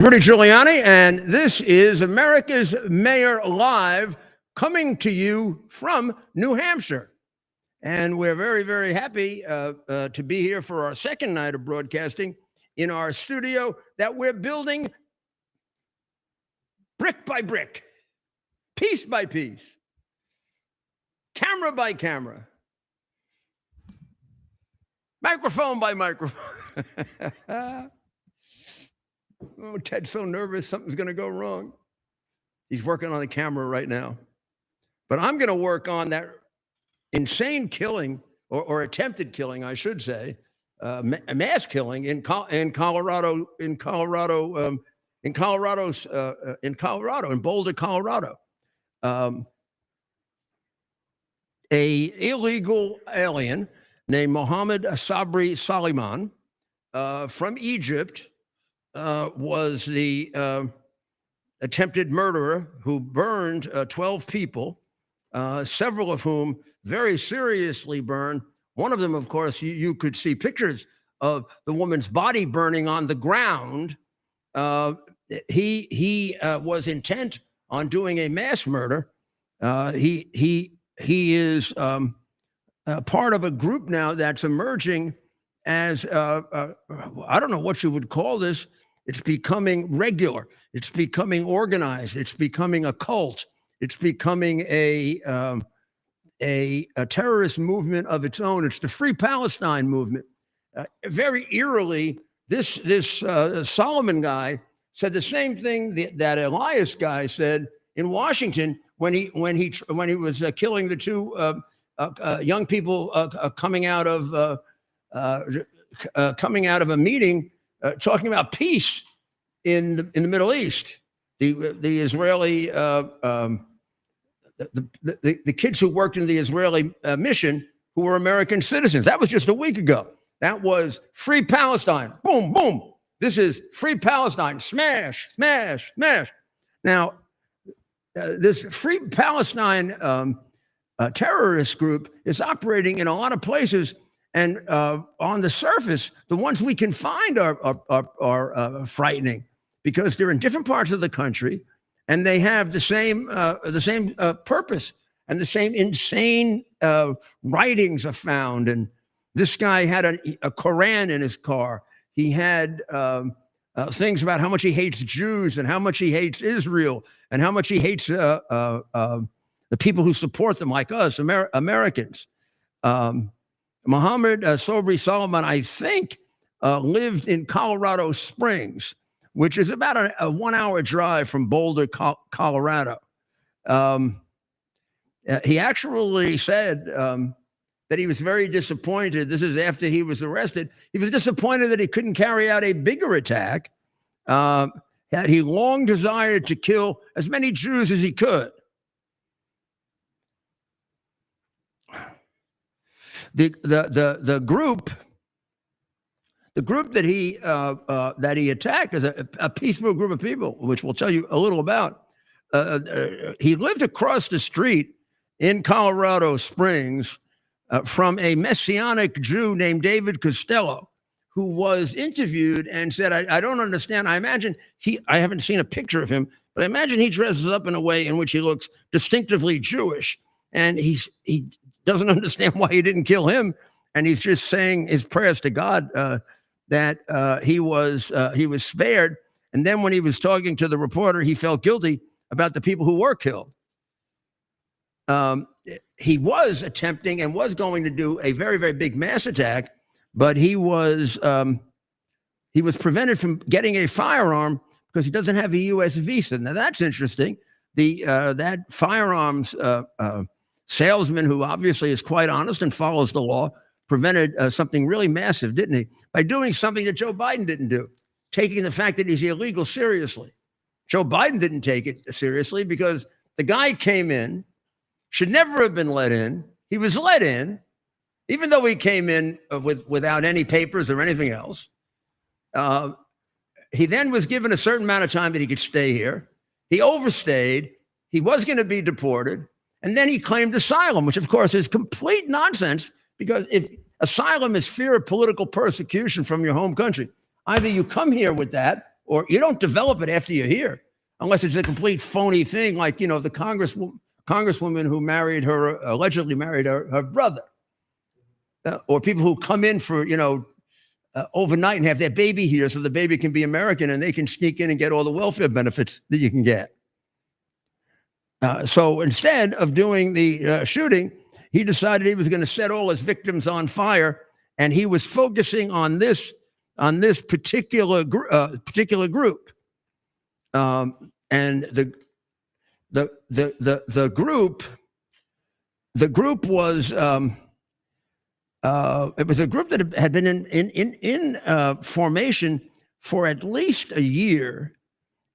Rudy Giuliani, and this is America's Mayor Live, coming to you from New Hampshire. And we're very, very happy to be here for our second night of broadcasting in our studio that we're building brick by brick, piece by piece, camera by camera, microphone by microphone. Oh, Ted's so nervous, something's going to go wrong. He's working on the camera right now. But I'm going to work on that insane killing, or attempted killing, I should say, mass killing in Colorado, in Boulder, Colorado. A illegal alien named Mohammed Sabri Soliman from Egypt was the attempted murderer who burned 12 people, several of whom very seriously burned. One of them, of course, you could see pictures of the woman's body burning on the ground. He was intent on doing a mass murder. He is part of a group now that's emerging as I don't know what you would call this. It's becoming regular. It's becoming organized. It's becoming a cult. It's becoming a terrorist movement of its own. It's the Free Palestine movement. Very eerily, this Solomon guy said the same thing that Elias guy said in Washington when he was killing the two young people coming out of a meeting. Talking about peace in the Middle East, the Israeli the kids who worked in the Israeli mission who were American citizens. That was just a week ago. That was Free Palestine. Boom, boom. This is Free Palestine. Smash, smash, smash. Now, this Free Palestine terrorist group is operating in a lot of places. And on the surface, the ones we can find are frightening because they're in different parts of the country, and they have the same purpose and the same insane writings are found. And this guy had a Quran in his car. He had things about how much he hates Jews and how much he hates Israel and how much he hates the people who support them, like us, Americans. Mohammed Sobri Solomon, I think, lived in Colorado Springs, which is about a 1-hour drive from Boulder, Colorado. He actually said that he was very disappointed. This is after he was arrested. He was disappointed that he couldn't carry out a bigger attack. That he long desired to kill as many Jews as he could. The group that he attacked is a peaceful group of people, which we'll tell you a little about. He lived across the street in Colorado Springs from a Messianic Jew named David Costello, who was interviewed and said, I don't understand. I imagine I haven't seen a picture of him, but I imagine he dresses up in a way in which he looks distinctively Jewish. And he doesn't understand why he didn't kill him, and he's just saying his prayers to God that he was spared. And then when he was talking to the reporter, he felt guilty about the people who were killed. He was attempting and was going to do a very, very big mass attack, but he was prevented from getting a firearm because he doesn't have a U.S. visa. Now that's interesting. That firearms salesman, who obviously is quite honest and follows the law, prevented something really massive, didn't he? By doing something that Joe Biden didn't do, taking the fact that he's illegal seriously. Joe Biden didn't take it seriously because the guy came in, should never have been let in. He was let in, even though he came in without any papers or anything else. He then was given a certain amount of time that he could stay here. He overstayed. He was going to be deported. And then he claimed asylum, which, of course, is complete nonsense, because if asylum is fear of political persecution from your home country, either you come here with that or you don't develop it after you're here, unless it's a complete phony thing, like the congresswoman who allegedly married her brother, or people who come in for overnight and have their baby here, so the baby can be American and they can sneak in and get all the welfare benefits that you can get. So instead of doing the shooting, he decided he was going to set all his victims on fire, and he was focusing on this particular group. And the group was it was a group that had been in formation for at least a year,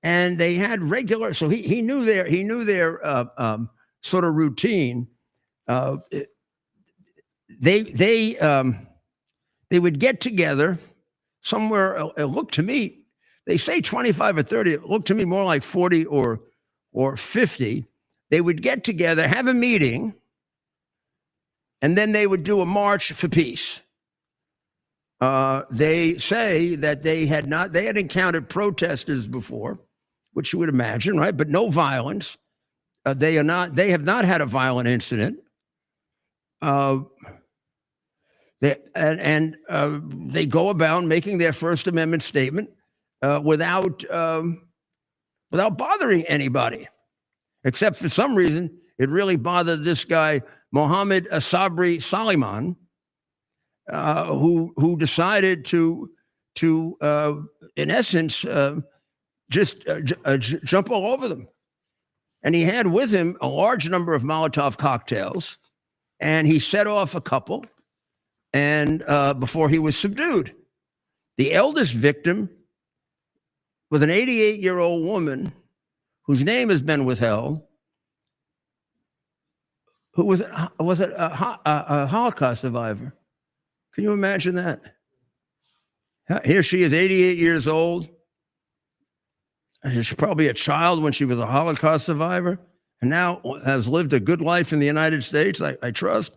and they had regular. So he knew their sort of routine. They would get together somewhere. It looked to me, they say 25 or 30. It looked to me more like 40 or 50. They would get together, have a meeting, and then they would do a march for peace. They say that they had encountered protesters before, which you would imagine, right? But no violence. They have not had a violent incident. They go about making their First Amendment statement without bothering anybody, except for some reason it really bothered this guy Mohammed Sabri Soliman, who decided to in essence just jump all over them. And he had with him a large number of Molotov cocktails, and he set off a couple, and before he was subdued. The eldest victim was an 88-year-old woman whose name has been withheld, who was a Holocaust survivor. Can you imagine that? Here she is, 88 years old. She's probably a child when she was a Holocaust survivor, and now has lived a good life in the United States, I trust.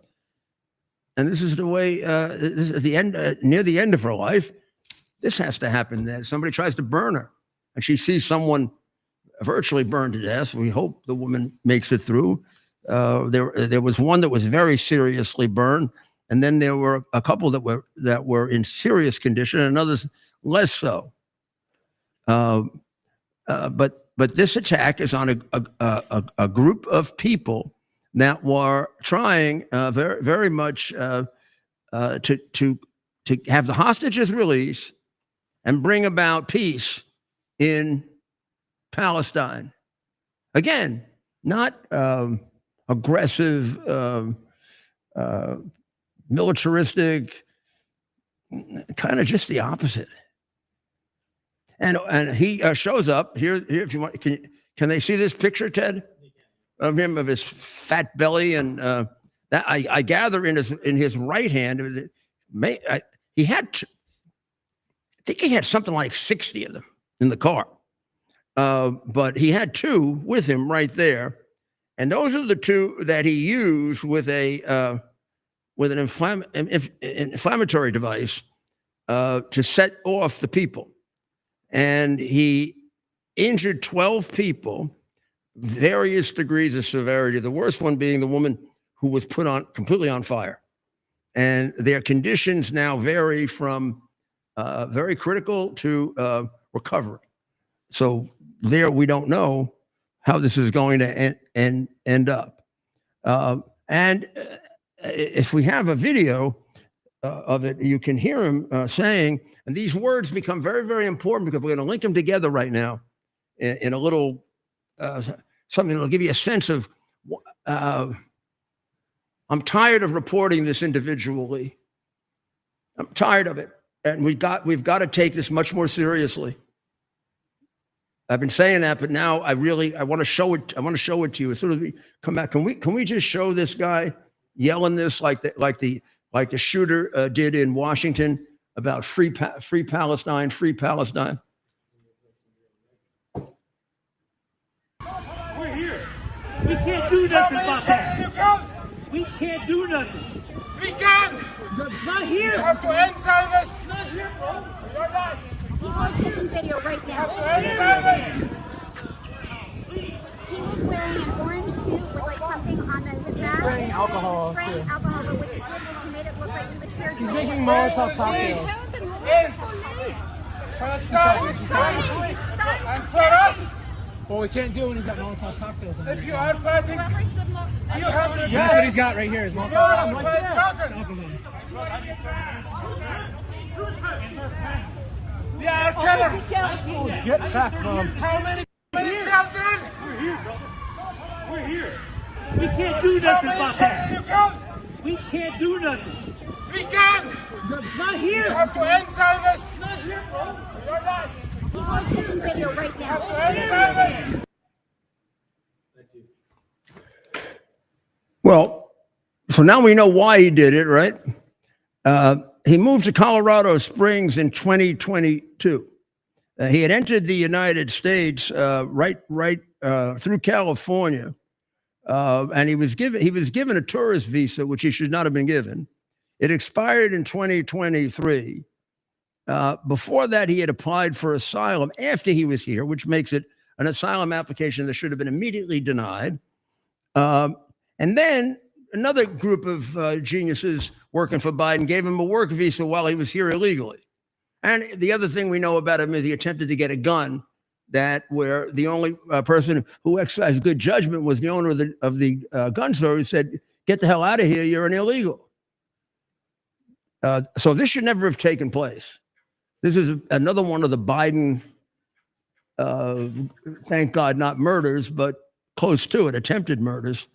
And this is the way, this is at the end, near the end of her life. This has to happen. Somebody tries to burn her, and she sees someone virtually burned to death. We hope the woman makes it through. There was one that was very seriously burned, and then there were a couple that were in serious condition, and others less so. But this attack is on a group of people that were trying very, very much to have the hostages released and bring about peace in Palestine. Again, not aggressive, militaristic, kind of just the opposite. And he shows up here. If you want, can they see this picture, Ted, of him, of his fat belly, and that I gather in his right hand, he had, I think he had something like 60 of them in the car, but he had two with him right there, and those are the two that he used with an inflammatory device to set off the people. And he injured 12 people, various degrees of severity, the worst one being the woman who was put on completely on fire. And their conditions now vary from very critical to recovery. So there, we don't know how this is going to end up. And if we have a video of it, you can hear him saying, and these words become very, very important because we're going to link them together right now in a little something that'll give you a sense of, I'm tired of reporting this individually. I'm tired of it. And we've got to take this much more seriously. I've been saying that, but now I want to show it. I want to show it to you as soon as we come back. Can we just show this guy yelling this like the shooter did in Washington about free Palestine, free Palestine? We're here. We can't do nothing about that. We can't do nothing. We can. Not here. You have to end Zionist. Not here, bro. You're not. People are taking video right now. He was wearing an orange suit with like something on his back. Spraying alcohol. Spraying alcohol, but what he did was he made it look like he was here. He's making Molotov cocktails. Well, we can't do it when he's got Molotov cocktails. If you are fighting, you have to. That's what he's got right here. Is Molotov cocktails. Right there. They are killers. Get back, Mom. How many children? We're here. We can't do nothing about that. You can. We can't do nothing. We can. Not You here. have to end Zionist. Not here, bro. You're not. People are taking video right You have now. to end Zionist. Well, so now we know why he did it, right? He moved to Colorado Springs in 2022. He had entered the United States right through California, and he was given a tourist visa, which he should not have been given. It expired in 2023. Before that, he had applied for asylum after he was here, which makes it an asylum application that should have been immediately denied. And then another group of geniuses working for Biden gave him a work visa while he was here illegally. And the other thing we know about him is he attempted to get a gun where the only person who exercised good judgment was the owner of the gun store, who said, "Get the hell out of here, you're an illegal." So this should never have taken place. This is another one of the Biden, thank God, not murders, but close to it, attempted murders.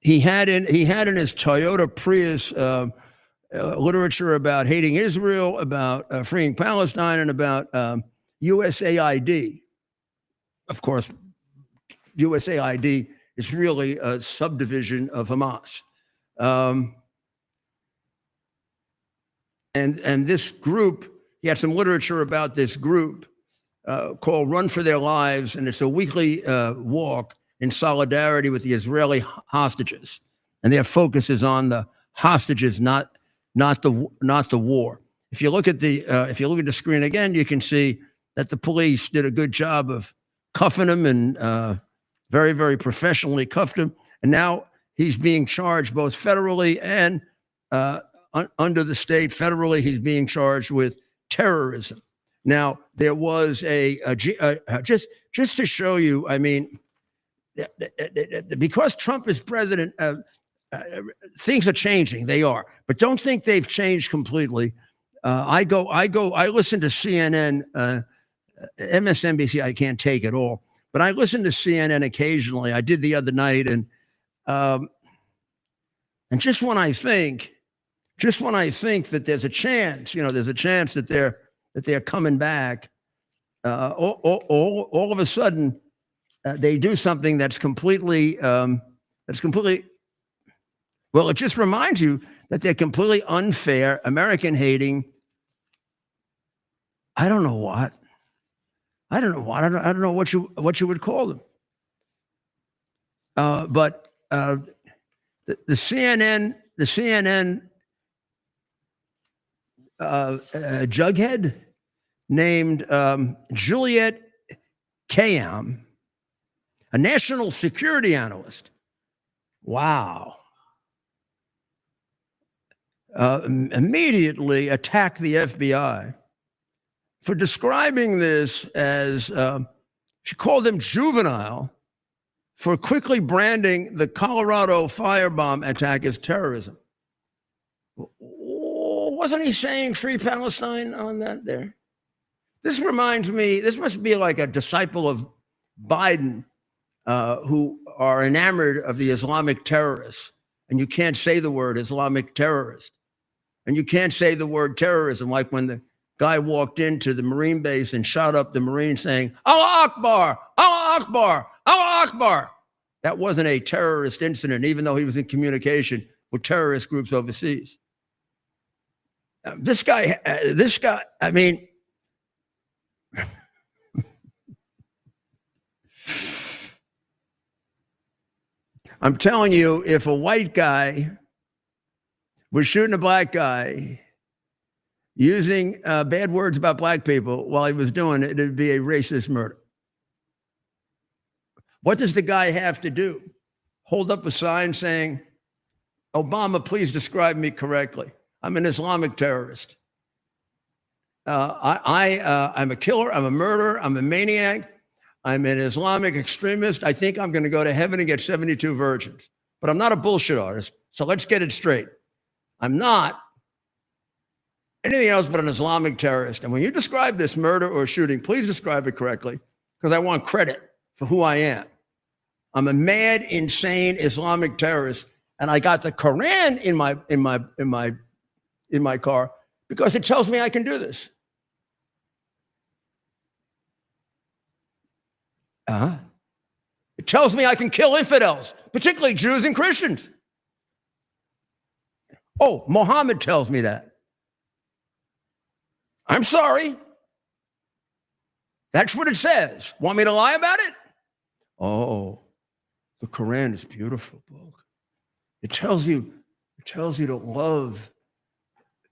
He had in his Toyota Prius literature about hating Israel, about freeing Palestine, and about USAID. Of course, USAID is really a subdivision of Hamas. And this group, he had some literature about this group called Run for Their Lives, and it's a weekly walk in solidarity with the Israeli hostages. And their focus is on the hostages, not the war. If you look at the screen again, you can see that the police did a good job of cuffing him, and very, very professionally cuffed him. And now he's being charged both federally and under the state. Federally, he's being charged with terrorism. Now, there was just to show you, I mean, because Trump is president, things are changing. They are, but don't think they've changed completely. I listen to CNN, MSNBC. I can't take it all, but I listen to CNN occasionally. I did the other night, and just when I think that there's a chance, there's a chance that they're coming back, all of a sudden they do something that's completely. Well, it just reminds you that they're completely unfair, American-hating. I don't know what. I don't know what you would call them. But the CNN jughead named Juliette Kayyem, a national security analyst. Wow. Immediately attacked the FBI for describing this as, she called them juvenile, for quickly branding the Colorado firebomb attack as terrorism. Wasn't he saying free Palestine on that there? This reminds me, this must be like a disciple of Biden who are enamored of the Islamic terrorists. And you can't say the word Islamic terrorist. And you can't say the word terrorism, like when the guy walked into the Marine base and shot up the Marine saying, Allah Akbar, Allah Akbar, Allah Akbar. That wasn't a terrorist incident, even though he was in communication with terrorist groups overseas. This guy, I mean, I'm telling you, if a white guy was shooting a black guy, using bad words about black people while he was doing it, it'd be a racist murder. What does the guy have to do? Hold up a sign saying, Obama, please describe me correctly. I'm an Islamic terrorist. I'm a killer. I'm a murderer. I'm a maniac. I'm an Islamic extremist. I think I'm going to go to heaven and get 72 virgins. But I'm not a bullshit artist. So let's get it straight. I'm not anything else but an Islamic terrorist. And when you describe this murder or shooting, please describe it correctly, because I want credit for who I am. I'm a mad, insane Islamic terrorist, and I got the Quran in my car because it tells me I can do this. It tells me I can kill infidels, particularly Jews and Christians. Oh, Muhammad tells me that. I'm sorry. That's what it says. Want me to lie about it? Oh, the Quran is a beautiful book. It tells you to love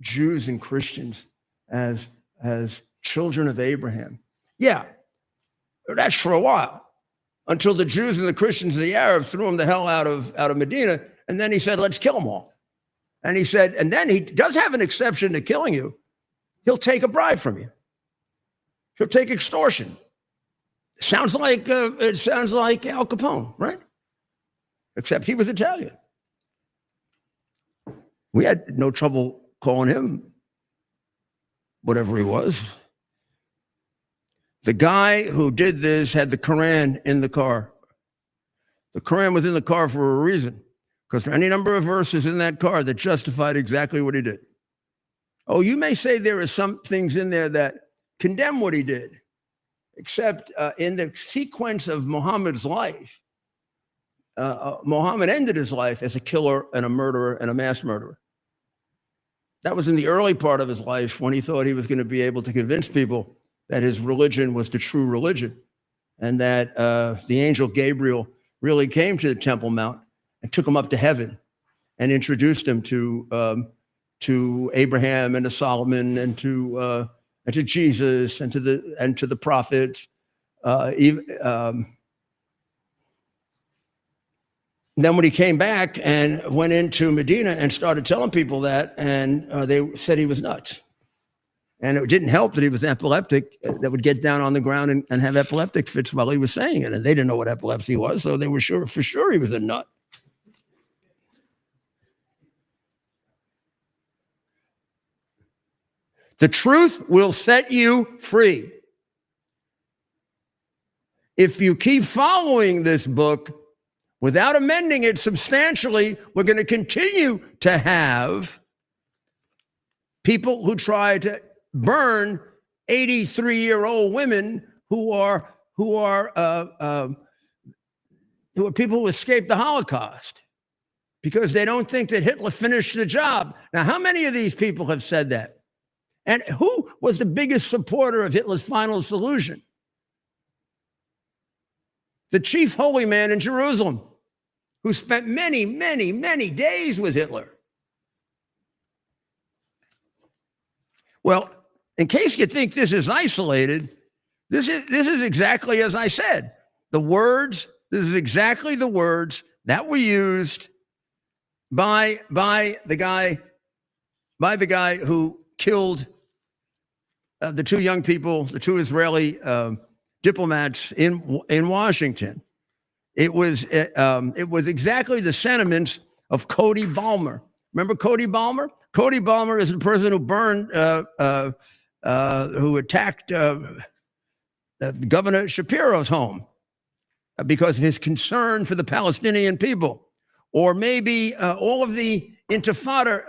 Jews and Christians as children of Abraham. Yeah, that's for a while, until the Jews and the Christians and the Arabs threw him the hell out of Medina, and then he said, let's kill them all. And he said, and then he does have an exception to killing you. He'll take a bribe from you. He'll take extortion. It sounds like Al Capone, right? Except he was Italian. We had no trouble calling him whatever he was. The guy who did this had the Quran in the car. The Quran was in the car for a reason, because there are any number of verses in that car that justified exactly what he did. Oh, you may say there are some things in there that condemn what he did, except in the sequence of Muhammad's life, Muhammad ended his life as a killer and a murderer and a mass murderer. That was in the early part of his life, when he thought he was going to be able to convince people that his religion was the true religion, and that the angel Gabriel really came to the Temple Mount and took him up to heaven and introduced him to Abraham and to Solomon and to Jesus and to the prophets. Then when he came back and went into Medina and started telling people that, and they said he was nuts. And it didn't help that he was epileptic, that would get down on the ground and have epileptic fits while he was saying it. And they didn't know what epilepsy was, so they were for sure he was a nut. The truth will set you free. If you keep following this book without amending it substantially, we're going to continue to have people who try to burn 83-year-old women who are people who escaped the Holocaust because they don't think that Hitler finished the job. Now, how many of these people have said that? And who was the biggest supporter of Hitler's final solution? The chief holy man in Jerusalem, who spent many, many, many days with Hitler. Well, in case you think this is isolated, this is exactly as I said. This is exactly the words that were used by the guy who killed the two young people, the two Israeli diplomats in Washington. It was exactly the sentiments of Cody Balmer. Remember Cody Balmer? Cody Balmer is the person who burned, who attacked Governor Shapiro's home because of his concern for the Palestinian people. Or maybe all of the Intifada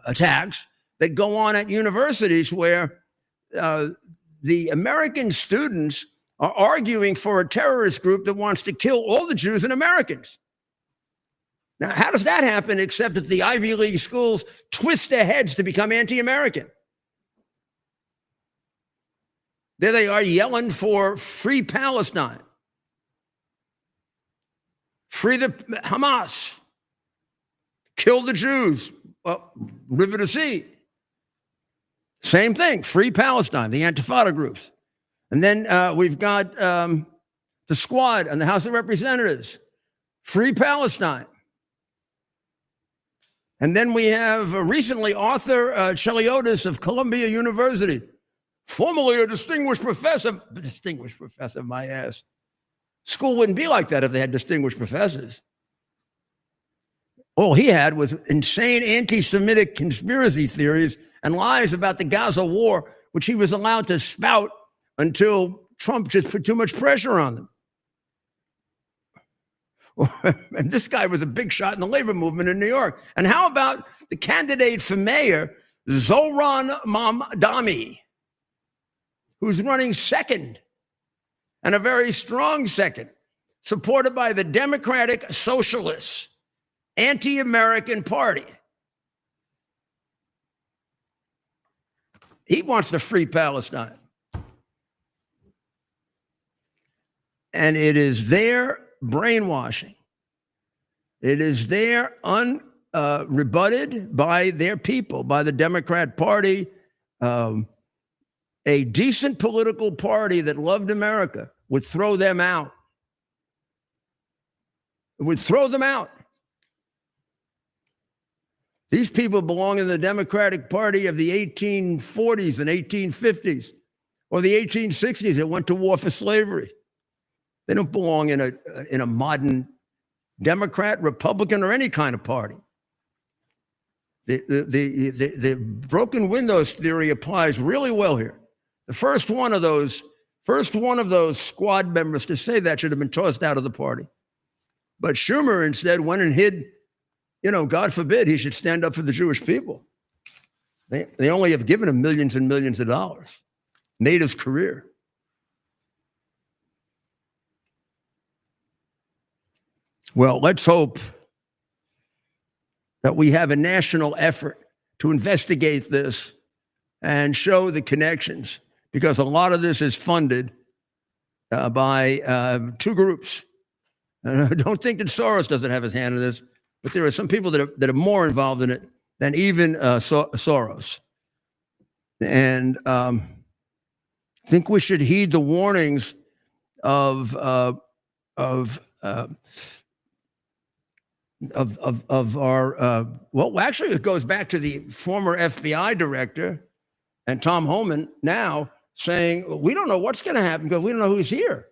attacks that go on at universities where the American students are arguing for a terrorist group that wants to kill all the Jews and Americans. Now, how does that happen except that the Ivy League schools twist their heads to become anti-American? There they are yelling for free Palestine, free the Hamas, kill the Jews, well, River to Sea. Same thing, Free Palestine, the Antifada groups. And then we've got the Squad and the House of Representatives, Free Palestine. And then we have recently Arthur Cheliotis of Columbia University, formerly a distinguished professor, my ass. School wouldn't be like that if they had distinguished professors. All he had was insane anti-Semitic conspiracy theories and lies about the Gaza war, which he was allowed to spout until Trump just put too much pressure on them. And this guy was a big shot in the labor movement in New York. And how about the candidate for mayor, Zohran Mamdani, who's running second, and a very strong second, supported by the Democratic Socialists, anti-American party. He wants to free Palestine. And it is their brainwashing. It is their unrebutted by their people, by the Democrat Party, a decent political party that loved America would throw them out. It would throw them out. These people belong in the Democratic Party of the 1840s and 1850s, or the 1860s that went to war for slavery. They don't belong in a modern Democrat, Republican, or any kind of party. The broken windows theory applies really well here. The first one of those Squad members to say that should have been tossed out of the party. But Schumer instead went and hid. God forbid he should stand up for the Jewish people. They only have given him millions and millions of dollars, made his career. Well, let's hope that we have a national effort to investigate this and show the connections, because a lot of this is funded by two groups. And I don't think that Soros doesn't have his hand in this, but there are some people that are more involved in it than even Soros. And I think we should heed the warnings of our well, actually, it goes back to the former FBI director and Tom Homan now saying, we don't know what's going to happen because we don't know who's here.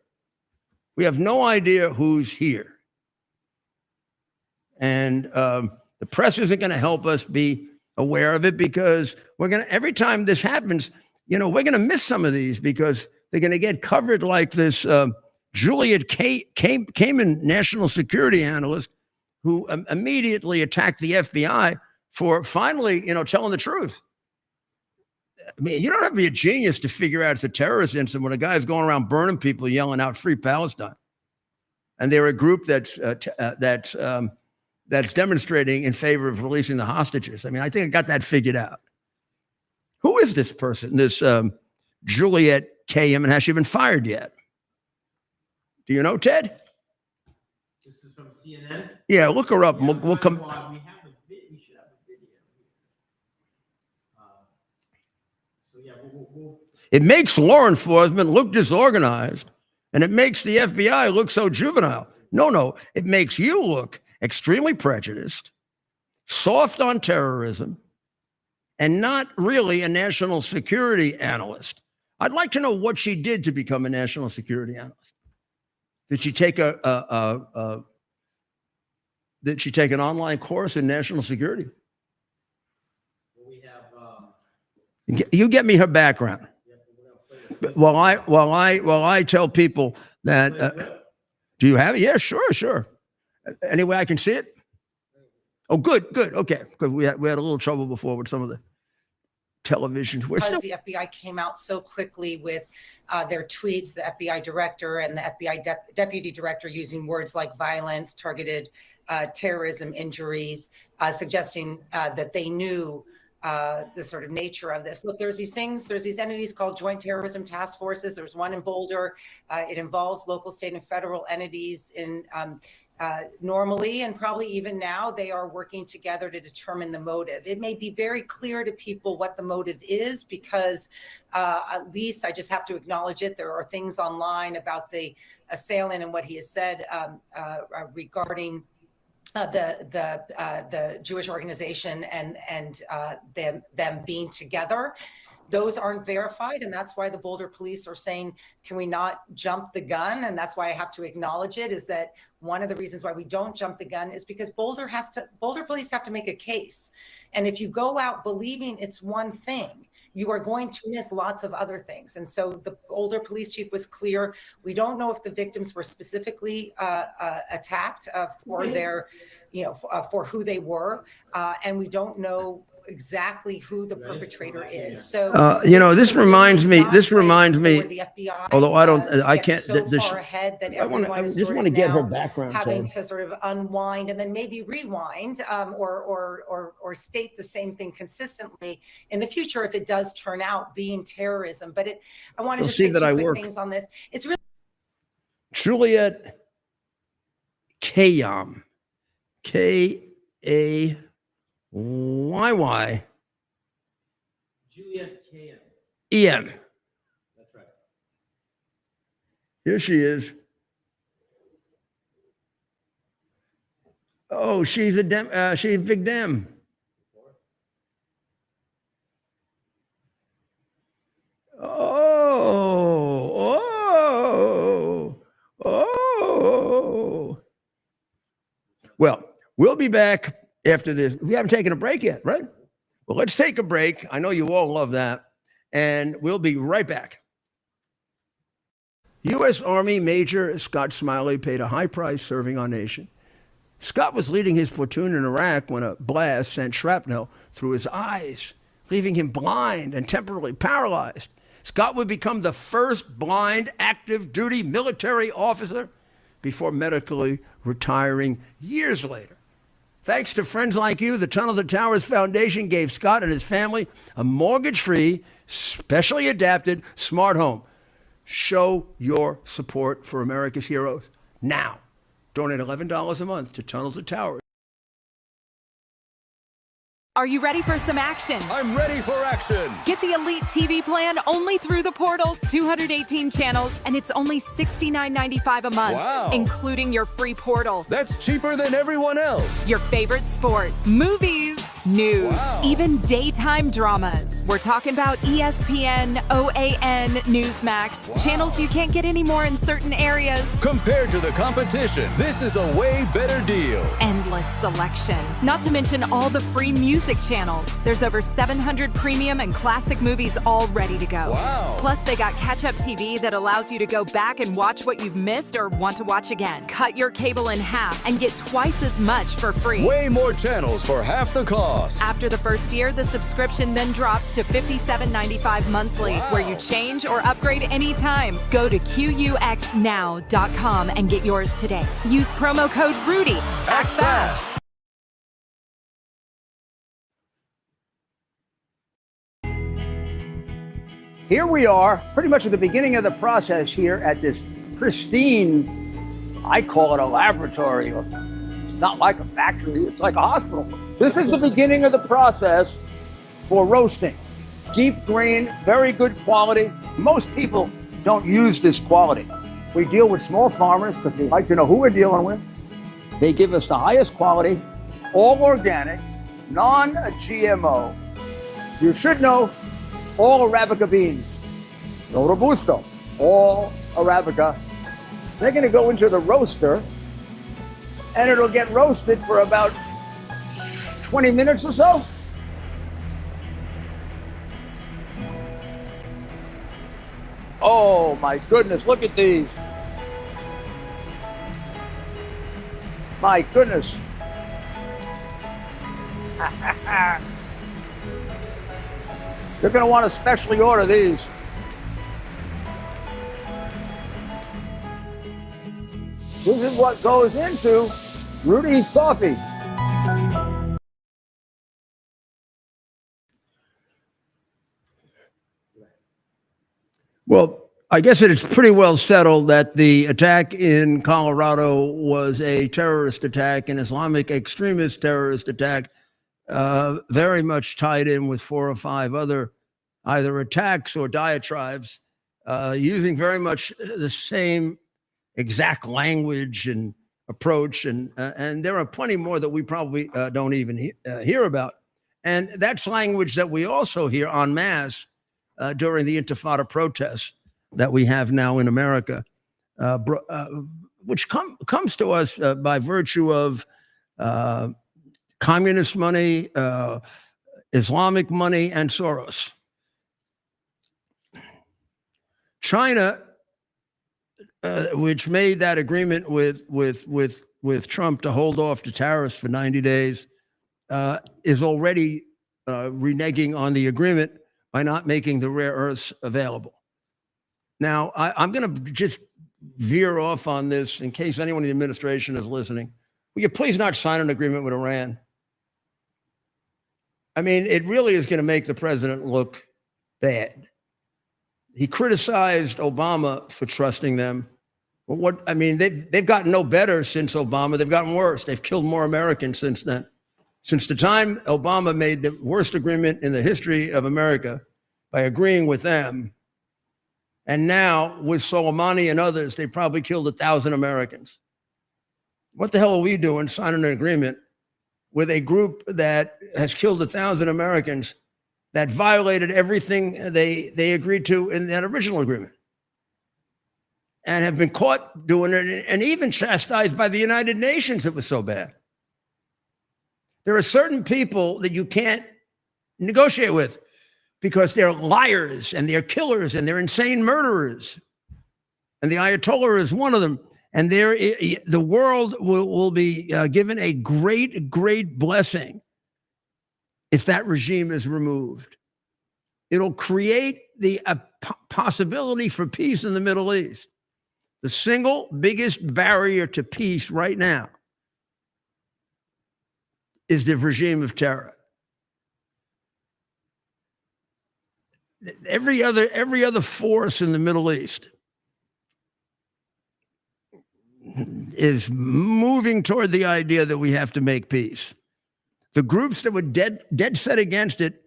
We have no idea who's here. And the press isn't going to help us be aware of it, because every time this happens, we're going to miss some of these because they're going to get covered like this Juliet Kamen national security analyst who immediately attacked the FBI for finally, telling the truth. I mean, you don't have to be a genius to figure out it's a terrorist incident when a guy's going around burning people, yelling out "Free Palestine," and they're a group that's demonstrating in favor of releasing the hostages. I mean, I think I got that figured out. Who is this person, this Juliet K.M., and has she been fired yet? Do you know, Ted? This is from CNN. Yeah, look her up. Yeah, we'll come. We should have a video. So yeah, we'll It makes law enforcement look disorganized, and it makes the FBI look so juvenile. No, it makes you look extremely prejudiced, soft on terrorism, and not really a national security analyst. I'd like to know what she did to become a national security analyst. Did she take Did she take an online course in national security? we have. You get me her background. While I tell people that, do you have it? Yeah, sure. Any way I can see it? Oh, good. Okay, because we had a little trouble before with some of the televisions. Because the FBI came out so quickly with their tweets, the FBI director and the FBI deputy director using words like violence, targeted terrorism, injuries, suggesting that they knew the sort of nature of this. Look, there's these entities called joint terrorism task forces. There's one in Boulder. It involves local, state, and federal entities in normally, and probably even now, they are working together to determine the motive. It may be very clear to people what the motive is, because at least I just have to acknowledge it. There are things online about the assailant and what he has said regarding the Jewish organization and them being together. Those aren't verified, and that's why the Boulder police are saying, can we not jump the gun? And that's why I have to acknowledge it, is that one of the reasons why we don't jump the gun is because Boulder police have to make a case. And if you go out believing it's one thing, you are going to miss lots of other things. And so the Boulder police chief was clear. We don't know if the victims were specifically attacked for their, for who they were. And we don't know exactly who the perpetrator is. So this reminds me the FBI, although I can't so far ahead that everyone is just sort want of to get now her background having to sort of unwind and then maybe rewind or state the same thing consistently in the future if it does turn out being terrorism. But I wanted to say two quick things on this. It's really Juliet Kayam, Kayy. Juliet K.M. EM. That's right. Here she is. Oh, she's a big Dem. Oh. Well, we'll be back after this. We haven't taken a break yet, right? Well, let's take a break. I know you all love that. And we'll be right back. U.S. Army Major Scott Smiley paid a high price serving our nation. Scott was leading his platoon in Iraq when a blast sent shrapnel through his eyes, leaving him blind and temporarily paralyzed. Scott would become the first blind active duty military officer before medically retiring years later. Thanks to friends like you, the Tunnel to Towers Foundation gave Scott and his family a mortgage-free, specially adapted smart home. Show your support for America's heroes now. Donate $11 a month to Tunnel to Towers. Are you ready for some action? I'm ready for action. Get the Elite TV plan only through the portal. 218 channels, and it's only $69.95 a month, Wow. including your free portal. That's cheaper than everyone else. Your favorite sports, movies, news, Wow. even daytime dramas. We're talking about ESPN, OAN, Newsmax, Wow. channels you can't get anymore in certain areas. Compared to the competition, this is a way better deal. Endless selection. Not to mention all the free music channels. There's over 700 premium and classic movies all ready to go. Wow. Plus, they got catch-up TV that allows you to go back and watch what you've missed or want to watch again. Cut your cable in half and get twice as much for free. Way more channels for half the cost. After the first year, the subscription then drops to $57.95 monthly, Wow. where you change or upgrade anytime. Go to QUXNow.com and get yours today. Use promo code RUDY. Act fast. Here we are, pretty much at the beginning of the process here at this pristine, I call it a laboratory. It's not like a factory, it's like a hospital. This is the beginning of the process for roasting. Deep grain, very good quality. Most people don't use this quality. We deal with small farmers because they like to know who we're dealing with. They give us the highest quality, all organic, non-GMO. You should know all Arabica beans, no Robusto, all Arabica. They're going to go into the roaster, and it'll get roasted for about 20 minutes or so. Oh my goodness, look at these. My goodness. You're going to want to specially order these. This is what goes into Rudy's coffee. Well, I guess it's pretty well settled that the attack in Colorado was a terrorist attack, an Islamic extremist terrorist attack, very much tied in with 4 or 5 other either attacks or diatribes, using very much the same exact language and approach. And there are plenty more that we probably don't even hear about. And that's language that we also hear en masse during the Intifada protests that we have now in America, which comes to us by virtue of communist money, Islamic money, and Soros. China, which made that agreement with Trump to hold off the tariffs for 90 days, is already reneging on the agreement by not making the rare earths available. Now, I'm going to just veer off on this in case anyone in the administration is listening. Will you please not sign an agreement with Iran? I mean, it really is going to make the president look bad. He criticized Obama for trusting them. Well, they've gotten no better since Obama. They've gotten worse. They've killed more Americans since then. Since the time Obama made the worst agreement in the history of America by agreeing with them, and now with Soleimani and others, they probably killed 1,000 Americans. What the hell are we doing signing an agreement with a group that has killed 1,000 Americans that violated everything they agreed to in that original agreement and have been caught doing it and even chastised by the United Nations? It was so bad. There are certain people that you can't negotiate with because they're liars and they're killers and they're insane murderers. And the Ayatollah is one of them. And the world will be given a great, great blessing if that regime is removed. It'll create the possibility for peace in the Middle East. The single biggest barrier to peace right now is the regime of terror. Every other force in the Middle East is moving toward the idea that we have to make peace. The groups that were dead set against it,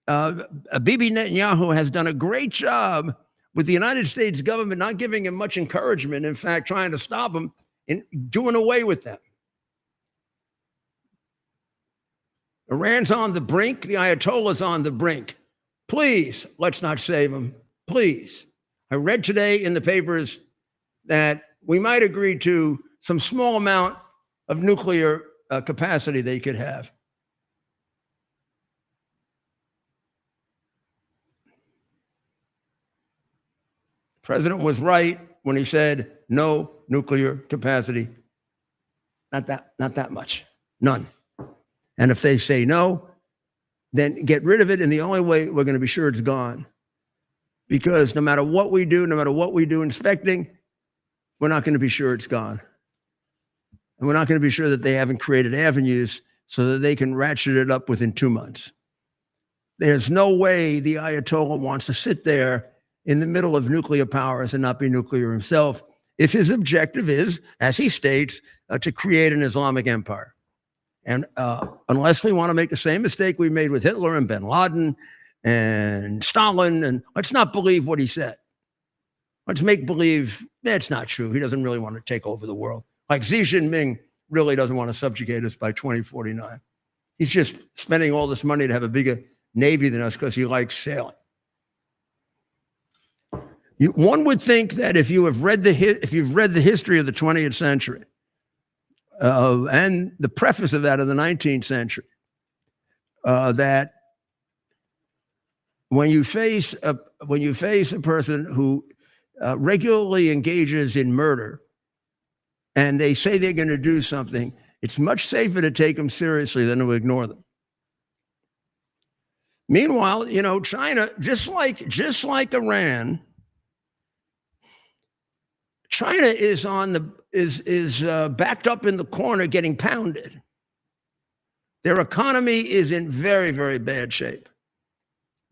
Bibi Netanyahu has done a great job with the United States government not giving him much encouragement, in fact, trying to stop him in doing away with them. Iran's on the brink. The Ayatollah's on the brink. Please, let's not save them. Please. I read today in the papers that we might agree to some small amount of nuclear capacity they could have. The president was right when he said no nuclear capacity. Not that much. None. And if they say no, then get rid of it. And the only way we're going to be sure it's gone, because no matter what we do inspecting, we're not going to be sure it's gone. And we're not going to be sure that they haven't created avenues so that they can ratchet it up within 2 months. There's no way the Ayatollah wants to sit there in the middle of nuclear powers and not be nuclear himself if his objective is, as he states, to create an Islamic empire. And unless we want to make the same mistake we made with Hitler and bin Laden and Stalin, and let's not believe what he said. Let's make believe it's not true. He doesn't really want to take over the world. Like Xi Jinping really doesn't want to subjugate us by 2049. He's just spending all this money to have a bigger navy than us because he likes sailing. One would think that if you've read the history of the 20th century and the preface of that of the 19th century, that when you face a person who regularly engages in murder and they say they're going to do something, it's much safer to take them seriously than to ignore them. Meanwhile, China, just like Iran, China is backed up in the corner getting pounded. Their economy is in very, very bad shape.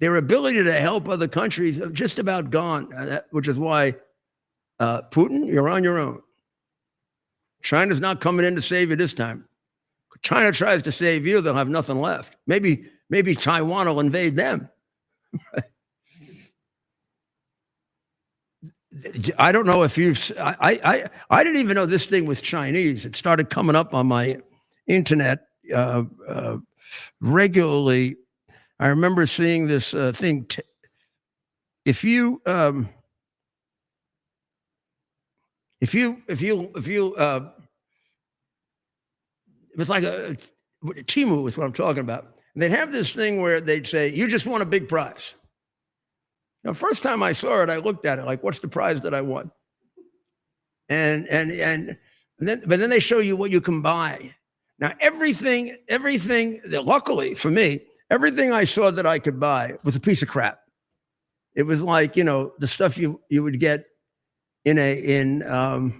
Their ability to help other countries are just about gone, which is why Putin, you're on your own. China's not coming in to save you this time. China tries to save you, they'll have nothing left. Maybe Taiwan will invade them. I don't know if you've. I didn't even know this thing was Chinese. It started coming up on my internet regularly. I remember seeing this thing. If you it was like Timu is what I'm talking about. And they'd have this thing where they'd say, "You just won a big prize." Now, first time I saw it, I looked at it like, "What's the prize that I won?" And then they show you what you can buy. Now, everything. Luckily for me, everything I saw that I could buy was a piece of crap. It was like, the stuff you would get in a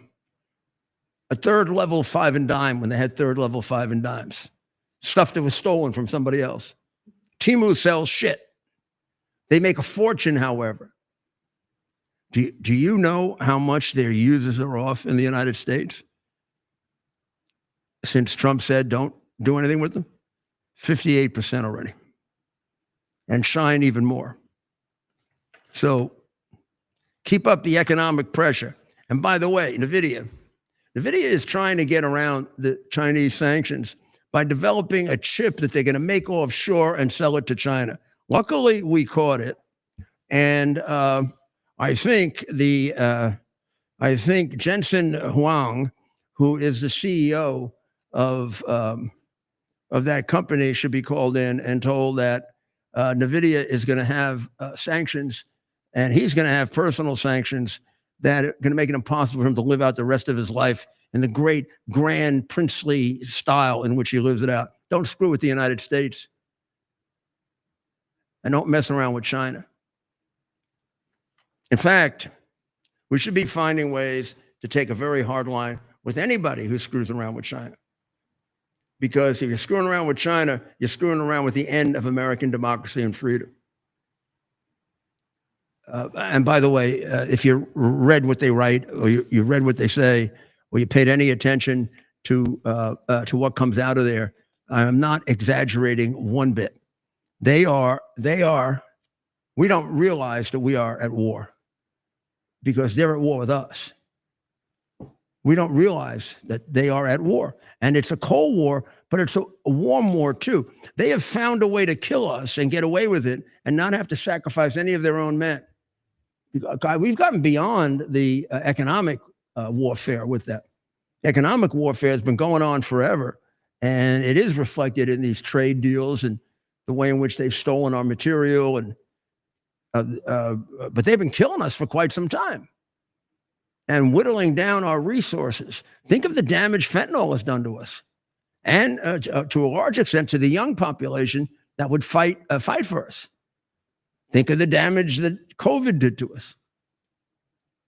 third level 5 and dime when they had third level 5 and dimes. Stuff that was stolen from somebody else. Temu sells shit. They make a fortune, however. Do you know how much their users are off in the United States? Since Trump said don't do anything with them? 58% already. And Shine even more. So keep up the economic pressure. And by the way, NVIDIA is trying to get around the Chinese sanctions by developing a chip that they're going to make offshore and sell it to China. Luckily, we caught it. And I think Jensen Huang, who is the CEO of that company, should be called in and told that NVIDIA is going to have sanctions, and he's going to have personal sanctions that are going to make it impossible for him to live out the rest of his life in the great, grand, princely style in which he lives it out. Don't screw with the United States. And don't mess around with China. In fact, we should be finding ways to take a very hard line with anybody who screws around with China. Because if you're screwing around with China, you're screwing around with the end of American democracy and freedom. And by the way, if you read what they write, or you read what they say, or you paid any attention to what comes out of there, I'm not exaggerating one bit. We don't realize that we are at war because they're at war with us. We don't realize that they are at war. And it's a Cold War, but it's a warm war too. They have found a way to kill us and get away with it and not have to sacrifice any of their own men. We've gotten beyond the economic warfare with that. Economic warfare has been going on forever, and it is reflected in these trade deals and the way in which they've stolen our material, but they've been killing us for quite some time and whittling down our resources. Think of the damage fentanyl has done to us, and to a large extent to the young population that would fight for us. Think of the damage that COVID did to us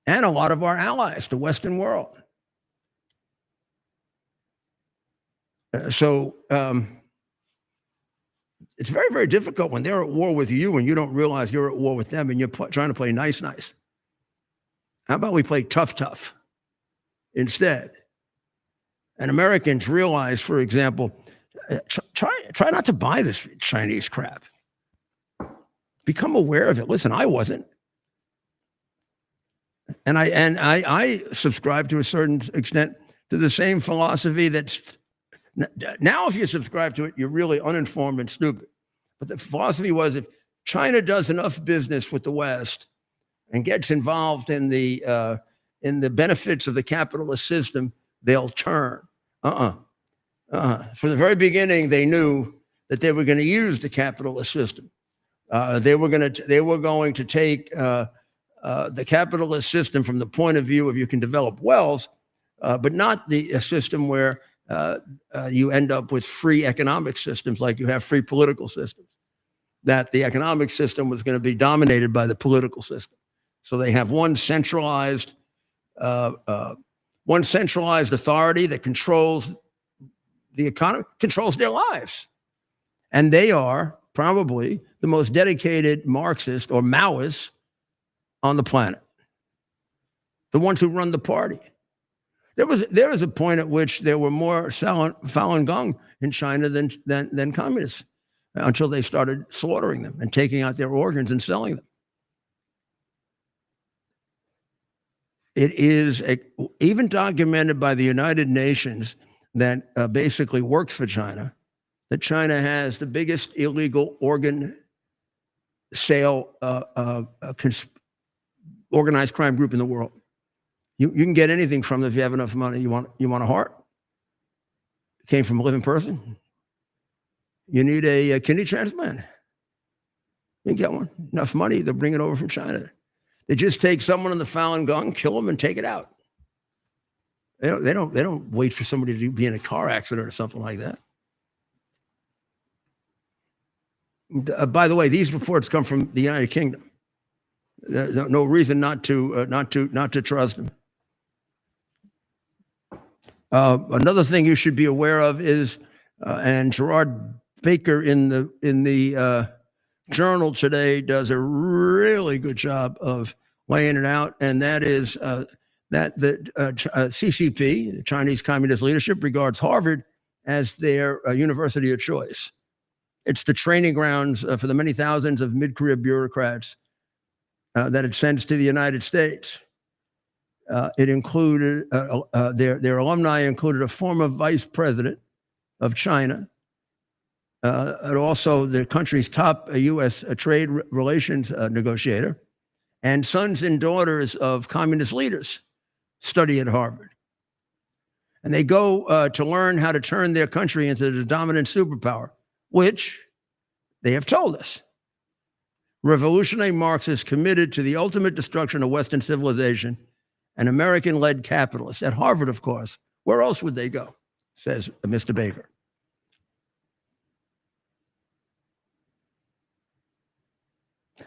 and a lot of our allies, the Western world. So it's very, very difficult when they're at war with you and you don't realize you're at war with them and you're trying to play nice. How about we play tough instead? And Americans realize, for example, try not to buy this Chinese crap. Become aware of it. Listen, I wasn't. And I subscribe to a certain extent to the same philosophy that's now, if you subscribe to it, you're really uninformed and stupid. But the philosophy was, if China does enough business with the West and gets involved in the benefits of the capitalist system, they'll turn. From the very beginning, they knew that they were going to use the capitalist system. They were going to take the capitalist system from the point of view of you can develop wealth, but not the system where you end up with free economic systems like you have free political systems. That the economic system was going to be dominated by the political system. So they have one centralized authority that controls the economy, controls their lives. And they are probably the most dedicated Marxist or Maoists on the planet, the ones who run the party. There was a point at which there were more Falun Gong in China than communists, until they started slaughtering them and taking out their organs and selling them. It is even documented by the United Nations that basically works for China, that China has the biggest illegal organ sale organized crime group in the world. You can get anything from them if you have enough money. You want a heart? It came from a living person. You need a kidney transplant. You can get one. Enough money, they'll bring it over from China. They just take someone in the Falun Gong, kill them, and take it out. They don't wait for somebody to be in a car accident or something like that. By the way, these reports come from the United Kingdom. There's no reason not to trust them. Another thing you should be aware of is, and Gerard Baker in the Journal today does a really good job of laying it out, and that is that the CCP, the Chinese Communist leadership, regards Harvard as their university of choice. It's the training grounds for the many thousands of mid-career bureaucrats that it sends to the United States. It included, their alumni included a former vice president of China, and also the country's top U.S. trade relations negotiator, and sons and daughters of communist leaders study at Harvard. And they go to learn how to turn their country into the dominant superpower, which they have told us. Revolutionary Marxists committed to the ultimate destruction of Western civilization and American-led capitalists. At Harvard, of course. Where else would they go, says Mr. Baker.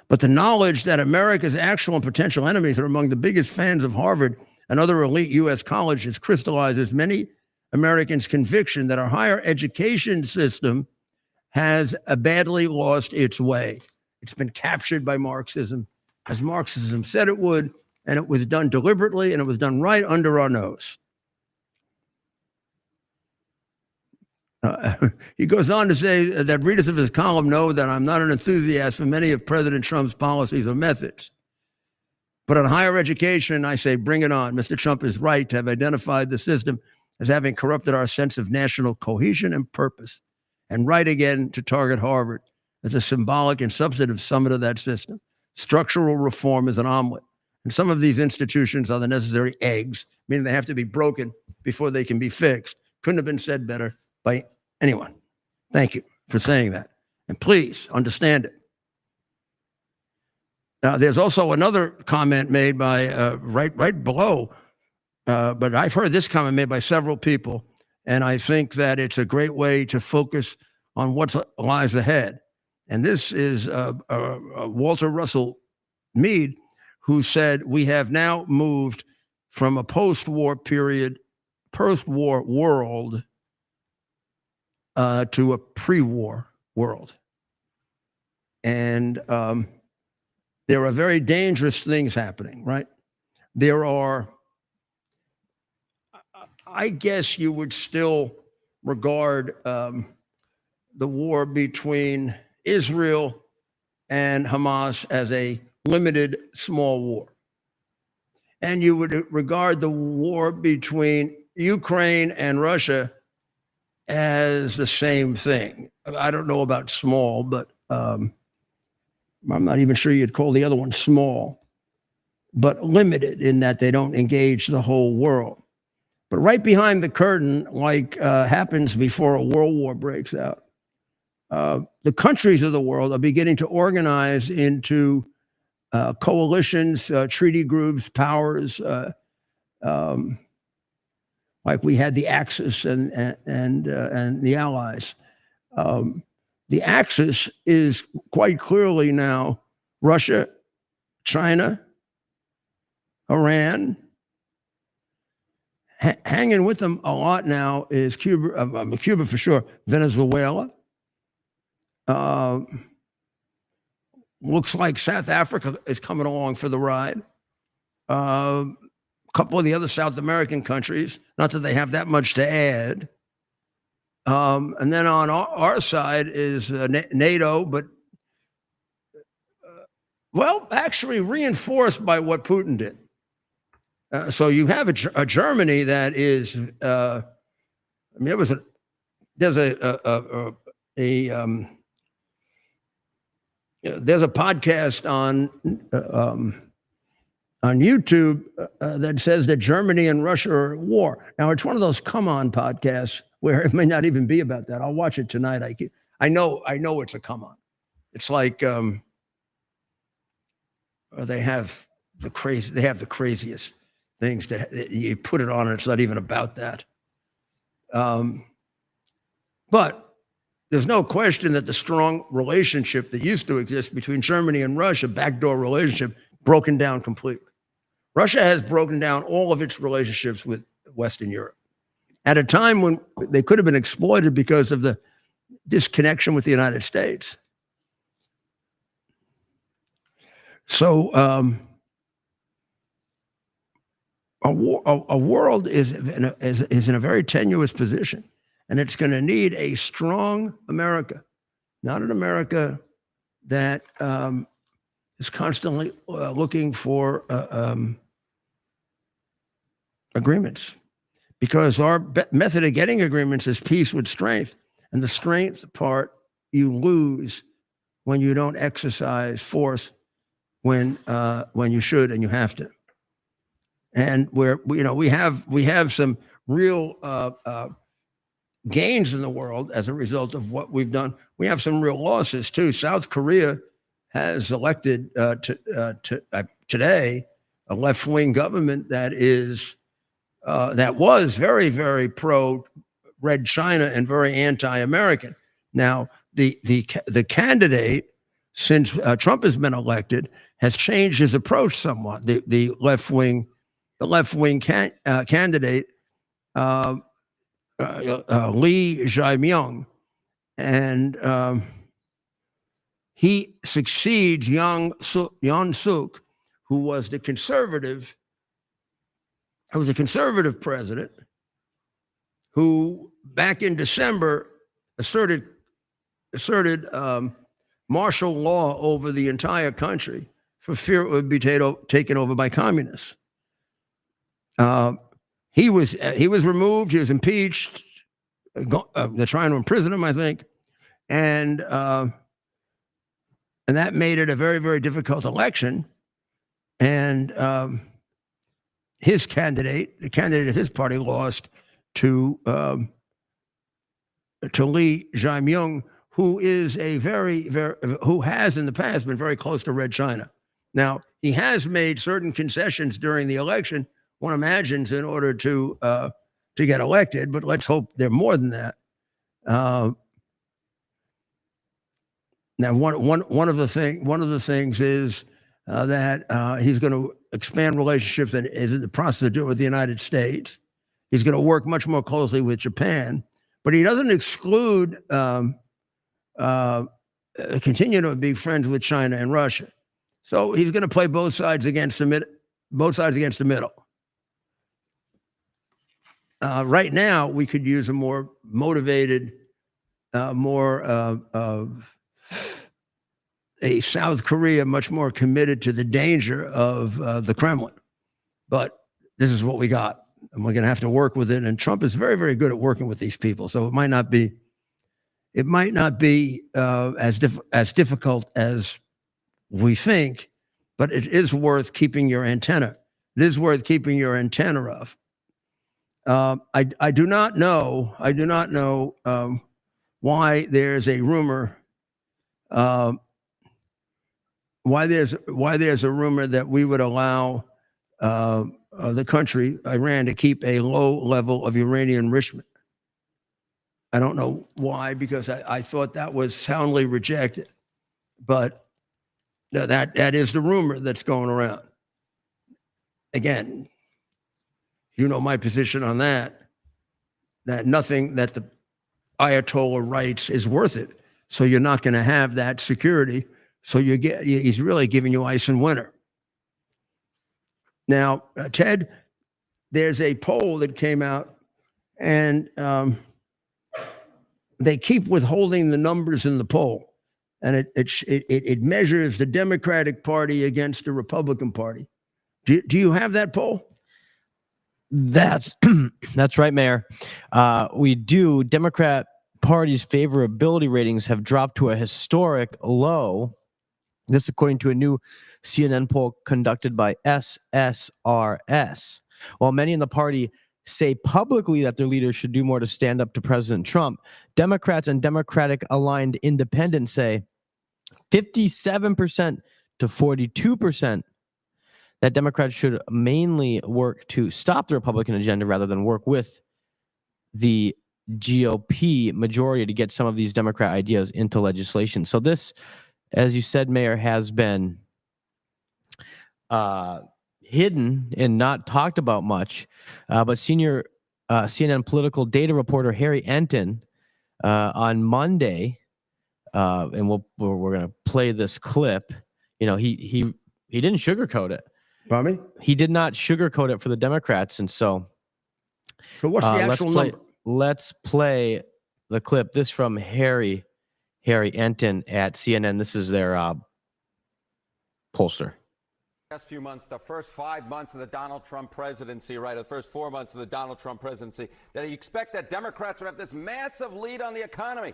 But the knowledge that America's actual and potential enemies are among the biggest fans of Harvard and other elite U.S. colleges crystallizes many Americans' conviction that our higher education system has badly lost its way. It's been captured by Marxism, as Marxism said it would, and it was done deliberately, and it was done right under our nose. He goes on to say that readers of his column know that I'm not an enthusiast for many of President Trump's policies or methods. But on higher education, I say, bring it on. Mr. Trump is right to have identified the system as having corrupted our sense of national cohesion and purpose, and right again to target Harvard as a symbolic and substantive summit of that system. Structural reform is an omelet, and some of these institutions are the necessary eggs, meaning they have to be broken before they can be fixed. Couldn't have been said better by anyone. Thank you for saying that. And please understand it. Now, there's also another comment made by right below, but I've heard this comment made by several people, and I think that it's a great way to focus on what lies ahead. And this is Walter Russell Mead, who said, we have now moved from a post-war world to a pre-war world. And there are very dangerous things happening, right? There are, I guess you would still regard the war between Israel and Hamas as a limited small war. And you would regard the war between Ukraine and Russia as the same thing. I don't know about small, but I'm not even sure you'd call the other one small, but limited in that they don't engage the whole world. But right behind the curtain, like happens before a world war breaks out, the countries of the world are beginning to organize into coalitions, treaty groups, powers, like we had the Axis and the Allies. The Axis is quite clearly now Russia, China, Iran. Hanging with them a lot now is Cuba for sure, Venezuela, Looks like South Africa is coming along for the ride. A couple of the other South American countries, not that they have that much to add. And then on our side is NATO, but well, actually reinforced by what Putin did. So you have a Germany that is, I mean, there's a podcast on YouTube that says that Germany and Russia are at war. Now, it's one of those come on podcasts where it may not even be about that. I'll watch it tonight. I know it's a come on. It's like they have the craziest things that you put it on and it's not even about that. But there's no question that the strong relationship that used to exist between Germany and Russia, backdoor relationship, broken down completely. Russia has broken down all of its relationships with Western Europe at a time when they could have been exploited because of the disconnection with the United States. So a world is in a very tenuous position, and it's going to need a strong America, not an America that is constantly looking for agreements, because our method of getting agreements is peace with strength, and the strength part you lose when you don't exercise force when you should and you have to. And we have some real gains in the world as a result of what we've done. We have some real losses too. South Korea has elected today a left-wing government that was very, very pro-Red China and very anti-American. Now, the candidate, since Trump has been elected, has changed his approach somewhat. The left-wing candidate, Lee Jae-myung, and he succeeds Yoon Suk, who was a conservative president, who back in December asserted martial law over the entire country for fear it would be taken over by communists. He was removed. He was impeached. They're trying to imprison him, I think, and that made it a very, very difficult election. And his candidate, the candidate of his party, lost to Lee Jae-myung, who is who has in the past been very close to Red China. Now, he has made certain concessions during the election, one imagines, in order to get elected, but let's hope they're more than that. Now, one of the things is that he's going to expand relationships and is in the process of doing it with the United States. He's going to work much more closely with Japan, but he doesn't exclude continuing to be friends with China and Russia. So he's going to play both sides against the middle. Right now, we could use a more motivated, a South Korea much more committed to the danger of the Kremlin. But this is what we got, and we're going to have to work with it. And Trump is very, very good at working with these people. So it might not be as difficult as we think, but it is worth keeping your antenna. It is worth keeping your antenna off. I do not know why there's a rumor. Why there's a rumor that we would allow the country, Iran, to keep a low level of uranium enrichment. I don't know why, because I thought that was soundly rejected, but that is the rumor that's going around. Again, you know my position on that nothing that the Ayatollah writes is worth it. So you're not going to have that security. So he's really giving you ice in winter. Now, Ted, there's a poll that came out, and they keep withholding the numbers in the poll, and it measures the Democratic Party against the Republican Party. Do you have that poll? That's right, Mayor. We do. Democrat Party's favorability ratings have dropped to a historic low. This, according to a new CNN poll conducted by SSRS. While many in the party say publicly that their leaders should do more to stand up to President Trump, Democrats and Democratic-aligned independents say 57% to 42% that Democrats should mainly work to stop the Republican agenda rather than work with the GOP majority to get some of these Democrat ideas into legislation. So this, as you said, Mayor, has been hidden and not talked about much. But senior CNN political data reporter Harry Enton on Monday, and we're going to play this clip. You know, he didn't sugarcoat it. Pardon me? He did not sugarcoat it for the Democrats, and so what's the actual number? Let's play the clip. This from Harry Enton at CNN. This is their pollster. Last few months, the first 5 months of the Donald Trump presidency, right? The first 4 months of the Donald Trump presidency, that you expect that Democrats would have this massive lead on the economy.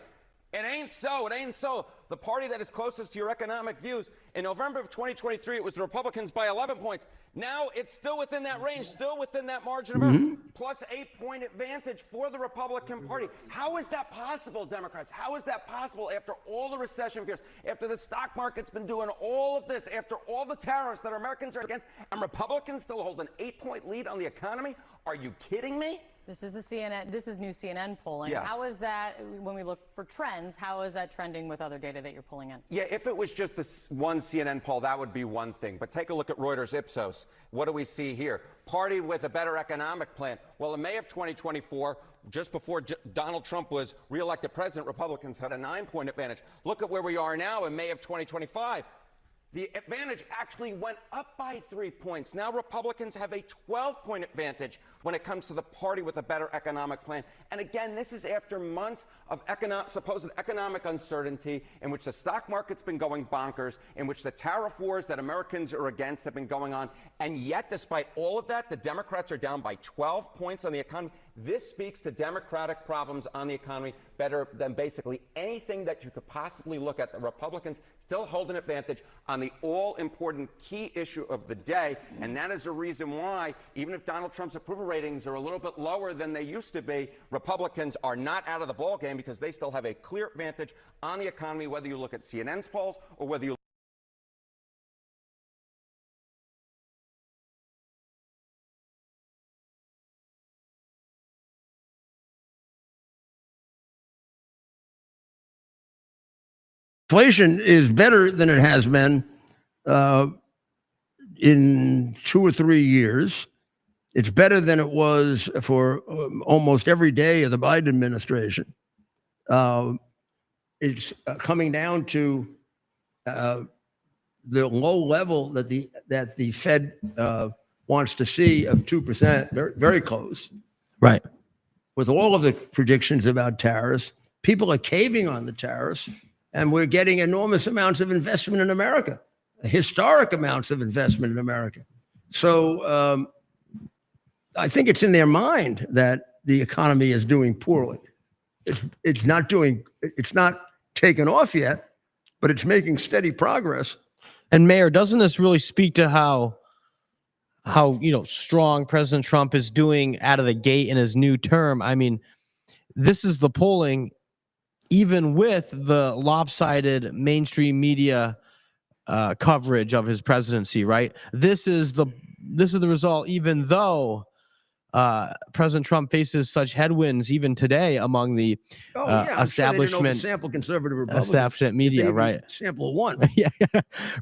It ain't so. It ain't so. The party that is closest to your economic views, in November of 2023, it was the Republicans by 11 points. Now it's still within that range, still within that margin of error, plus 8-point advantage for the Republican Party. How is that possible, Democrats? How is that possible after all the recession fears, after the stock market's been doing all of this, after all the tariffs that Americans are against, and Republicans still hold an 8-point lead on the economy? Are you kidding me? This is This is new CNN polling. Yes. How is that, when we look for trends, how is that trending with other data that you're pulling in? Yeah, if it was just this one CNN poll, that would be one thing. But take a look at Reuters Ipsos. What do we see here? Party with a better economic plan. Well, in May of 2024, just before Donald Trump was reelected president, Republicans had a 9-point advantage. Look at where we are now in May of 2025. The advantage actually went up by 3 points. Now Republicans have a 12-point advantage when it comes to the party with a better economic plan. And again, this is after months of supposed economic uncertainty in which the stock market's been going bonkers, in which the tariff wars that Americans are against have been going on. And yet, despite all of that, the Democrats are down by 12 points on the economy. This speaks to Democratic problems on the economy better than basically anything that you could possibly look at. The Republicans still hold an advantage on the all-important key issue of the day, and that is the reason why, even if Donald Trump's approval ratings are a little bit lower than they used to be, Republicans are not out of the ballgame because they still have a clear advantage on the economy, whether you look at CNN's polls or whether you Inflation is better than it has been in 2 or 3 years. It's better than it was for almost every day of the Biden administration. It's coming down to the low level that the Fed wants to see of 2%, very, very close. Right. With all of the predictions about tariffs, people are caving on the tariffs. And we're getting enormous amounts of investment in America, historic amounts of investment in America. So I think it's in their mind that the economy is doing poorly. It's not taken off yet, but it's making steady progress. And Mayor, doesn't this really speak to how strong President Trump is doing out of the gate in his new term? I mean, this is the polling. Even with the lopsided mainstream media coverage of his presidency, right? This is the result. Even though President Trump faces such headwinds, even today among the establishment, sample conservative Republicans, establishment media, right? Sample one, yeah,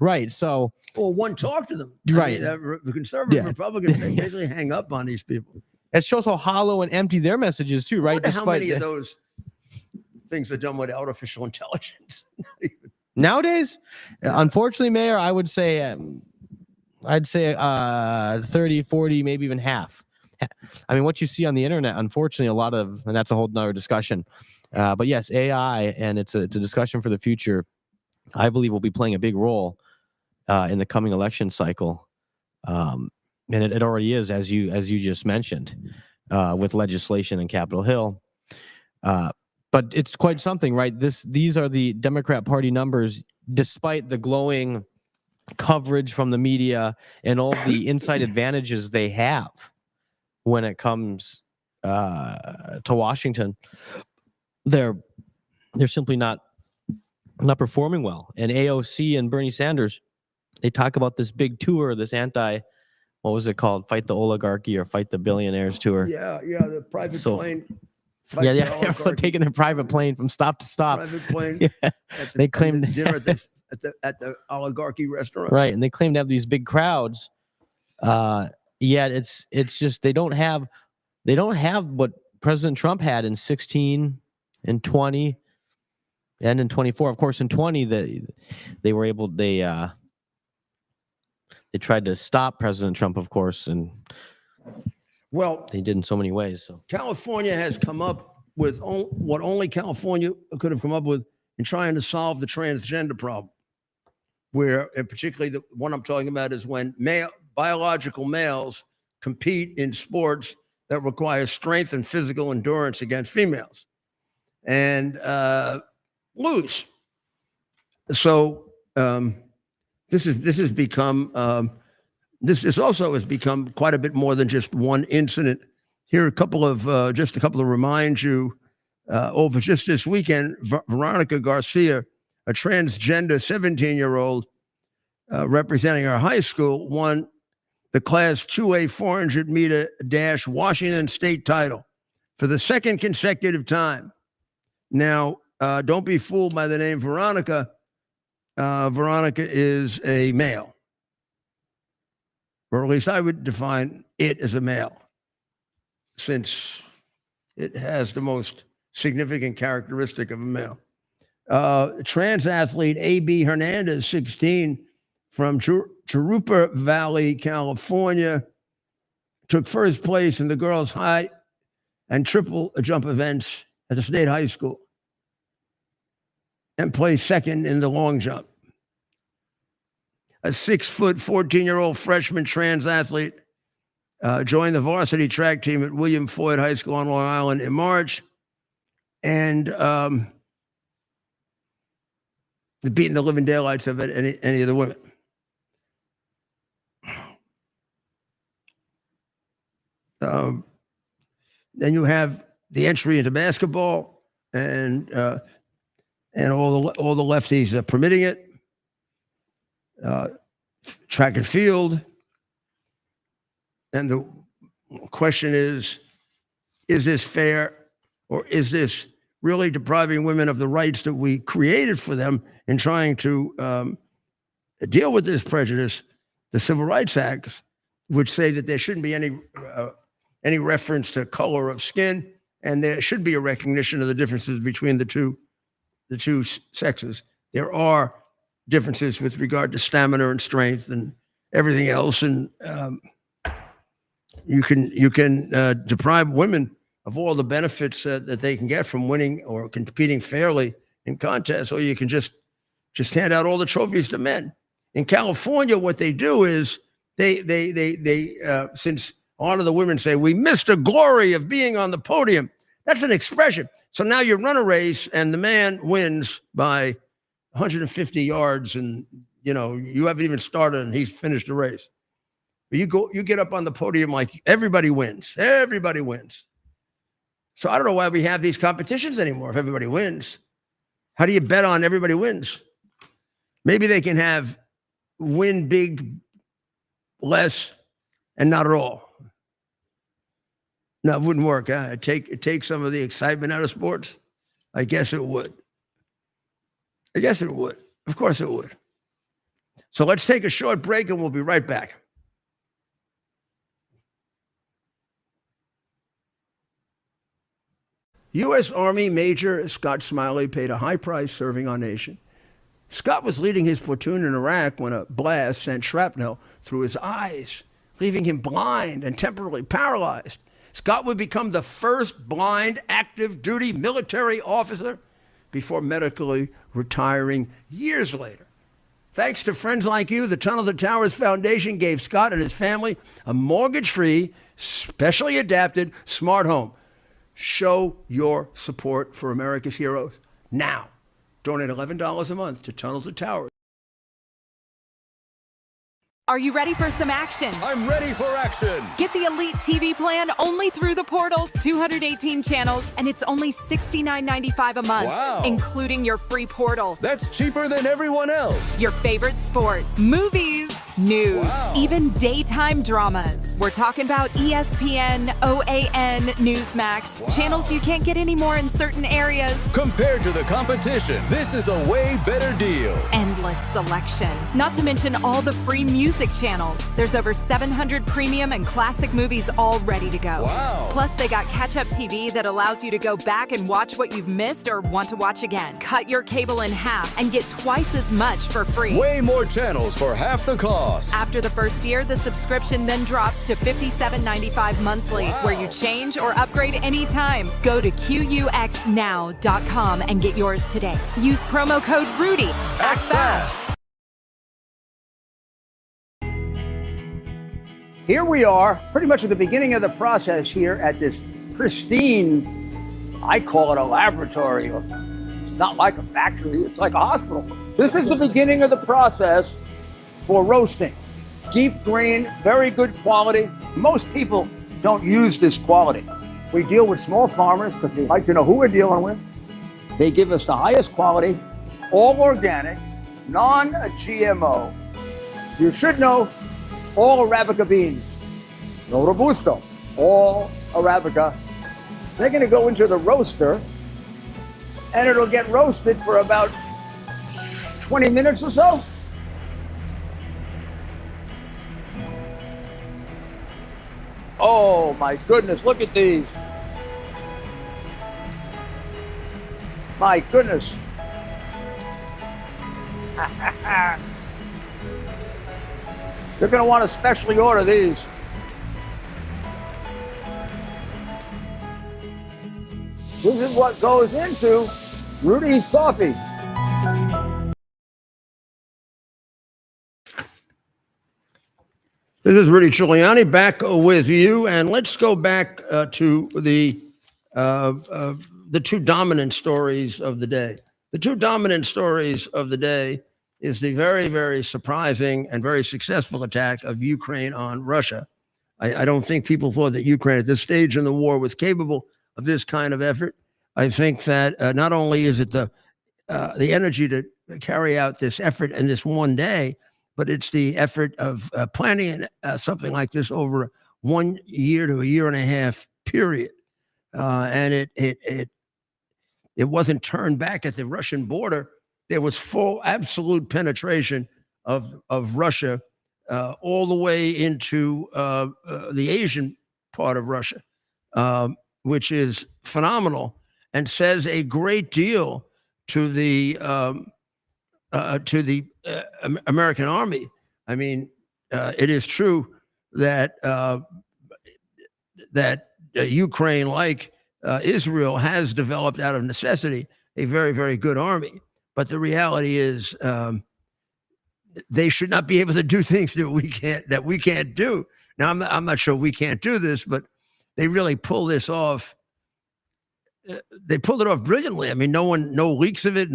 right. So, or one talk to them, right? The conservative Republicans they basically hang up on these people. It shows how hollow and empty their message is too, right? How many of those things are done with artificial intelligence. Nowadays, unfortunately, Mayor, I would say, I'd say 30, 40, maybe even half. I mean, what you see on the internet, unfortunately, a lot of, and that's a whole nother discussion. But yes, AI, and it's a discussion for the future, I believe will be playing a big role in the coming election cycle. And it already is, as you just mentioned, with legislation in Capitol Hill. But it's quite something, right? These are the Democrat Party numbers, despite the glowing coverage from the media and all the inside advantages they have when it comes to Washington. They're simply not performing well. And AOC and Bernie Sanders, they talk about this big tour, this what was it called? Fight the Oligarchy or Fight the Billionaires tour. Yeah, the private plane. They're taking their private plane from stop to stop. Private plane. Yeah. They claimed dinner at the oligarchy restaurant. Right, and they claim to have these big crowds. Yet it's just they don't have what President Trump had in 16, in 20, and in 24. Of course, in 20, they were able they tried to stop President Trump, of course, and they did in so many ways. So California has come up with what only California could have come up with in trying to solve the transgender problem, where, and particularly the one I'm talking about is when biological males compete in sports that require strength and physical endurance against females and lose. So this has become this also has become quite a bit more than just one incident. Here are a couple of remind you. Over just this weekend, Veronica Garcia, a transgender 17-year-old representing our high school, won the Class 2A 400-meter dash Washington State title for the second consecutive time. Now, don't be fooled by the name Veronica. Veronica is a male, or at least I would define it as a male, since it has the most significant characteristic of a male. Trans athlete A.B. Hernandez, 16, from Jurupa Valley, California, took first place in the girls' high and triple jump events at the state high school and placed second in the long jump. A 6-foot, 14-year-old freshman trans athlete joined the varsity track team at William Floyd High School on Long Island in March, and beating the living daylights of any of the women. Then you have the entry into basketball, and all the lefties are permitting it. Track and field, and the question is this fair, or is this really depriving women of the rights that we created for them in trying to deal with this prejudice? The Civil Rights Acts, which say that there shouldn't be any reference to color of skin, and there should be a recognition of the differences between the two sexes. There are differences with regard to stamina and strength and everything else, and you can deprive women of all the benefits that they can get from winning or competing fairly in contests, or you can just hand out all the trophies to men. In California, what they do is they since a lot of the women say, we missed the glory of being on the podium. That's an expression. So now you run a race and the man wins by 150 yards, and you haven't even started and he's finished the race. But you get up on the podium like everybody wins. Everybody wins. So I don't know why we have these competitions anymore if everybody wins. How do you bet on everybody wins? Maybe they can have win big, less, and not at all. No, it wouldn't work. Huh? It takes some of the excitement out of sports. I guess it would. I guess it would. Of course it would. So let's take a short break and we'll be right back. U.S. Army Major Scott Smiley paid a high price serving our nation. Scott was leading his platoon in Iraq when a blast sent shrapnel through his eyes, leaving him blind and temporarily paralyzed. Scott would become the first blind active duty military officer before medically retiring years later. Thanks to friends like you, the Tunnel to Towers Foundation gave Scott and his family a mortgage-free, specially adapted smart home. Show your support for America's heroes now. Donate $11 a month to Tunnel to Towers. Are you ready for some action? I'm ready for action. Get the Elite TV plan only through the portal, 218 channels, and it's only $69.95 a month, Wow. including your free portal. That's cheaper than everyone else. Your favorite sports, movies, news, Wow. even daytime dramas. We're talking about ESPN, OAN, Newsmax, Wow. channels you can't get anymore in certain areas. Compared to the competition, this is a way better deal. Endless selection. Not to mention all the free music channels. There's over 700 premium and classic movies all ready to go. Wow. Plus, they got catch-up TV that allows you to go back and watch what you've missed or want to watch again. Cut your cable in half and get twice as much for free. Way more channels for half the cost. After the first year, the subscription then drops to $57.95 monthly, Wow. where you change or upgrade anytime. Go to QUXNow.com and get yours today. Use promo code RUDY. Act fast. Here we are, pretty much at the beginning of the process here at this pristine, I call it a laboratory. It's not like a factory, it's like a hospital. This is the beginning of the process for roasting. Deep grain, very good quality. Most people don't use this quality. We deal with small farmers because they like to know who we're dealing with. They give us the highest quality, all organic, non-GMO. You should know all Arabica beans, no Robusto, all Arabica. They're gonna go into the roaster and it'll get roasted for about 20 minutes or so. Oh my goodness, look at these. My goodness. You're going to want to specially order these. This is what goes into Rudy's coffee. This is Rudy Giuliani back with you, and let's go back to the two dominant stories of the day. The two dominant stories of the day is the very, very surprising and very successful attack of Ukraine on Russia. I don't think people thought that Ukraine at this stage in the war was capable of this kind of effort. I think that not only is it the energy to carry out this effort in this one day, but it's the effort of planning something like this over 1 year to a year and a half period. And it wasn't turned back at the Russian border. There was full, absolute penetration of Russia all the way into the Asian part of Russia, which is phenomenal and says a great deal to the American army. I mean, it is true that Ukraine, like Israel, has developed out of necessity a very, very good army. But the reality is, they should not be able to do things that we can't do. Now, I'm not sure we can't do this, but they really pull this off. They pulled it off brilliantly. I mean, no leaks of it.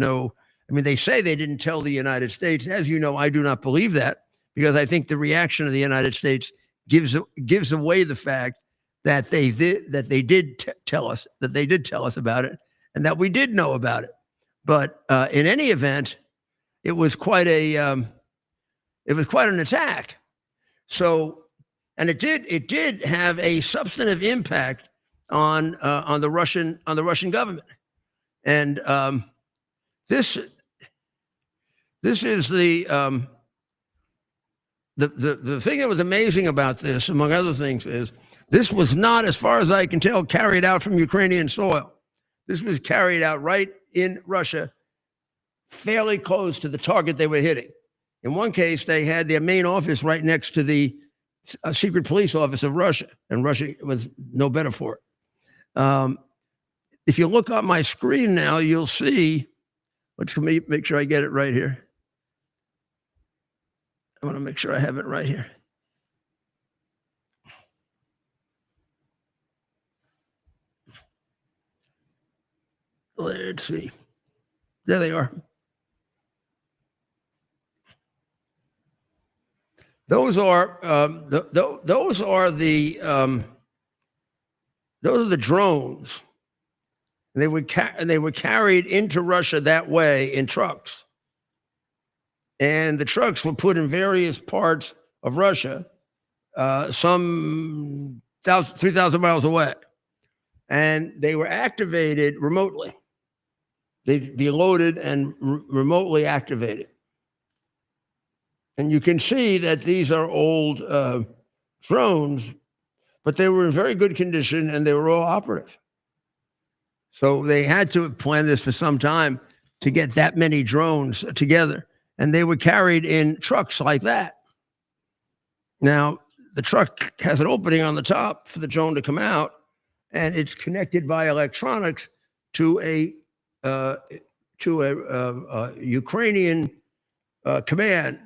They say they didn't tell the United States. As you know, I do not believe that, because I think the reaction of the United States gives away the fact that they did tell us about it, and that we did know about it. But in any event, it was quite an attack. So, and it did have a substantive impact on the Russian government. And this is the thing that was amazing about this, among other things, is this was not, as far as I can tell, carried out from Ukrainian soil. This was carried out right in Russia, fairly close to the target they were hitting. In one case, they had their main office right next to the secret police office of Russia, and Russia was no better for it. If you look on my screen now, you'll see, let's make sure I get it right here. I want to make sure I have it right here. Let's see. There they are. Those are those are the drones. And they were carried into Russia that way in trucks. And the trucks were put in various parts of Russia, some 3,000 miles away. And they were activated remotely. They'd be loaded and remotely activated. And you can see that these are old drones, but they were in very good condition and they were all operative. So they had to have planned this for some time to get that many drones together. And they were carried in trucks like that. Now, the truck has an opening on the top for the drone to come out, and it's connected by electronics to a Ukrainian command.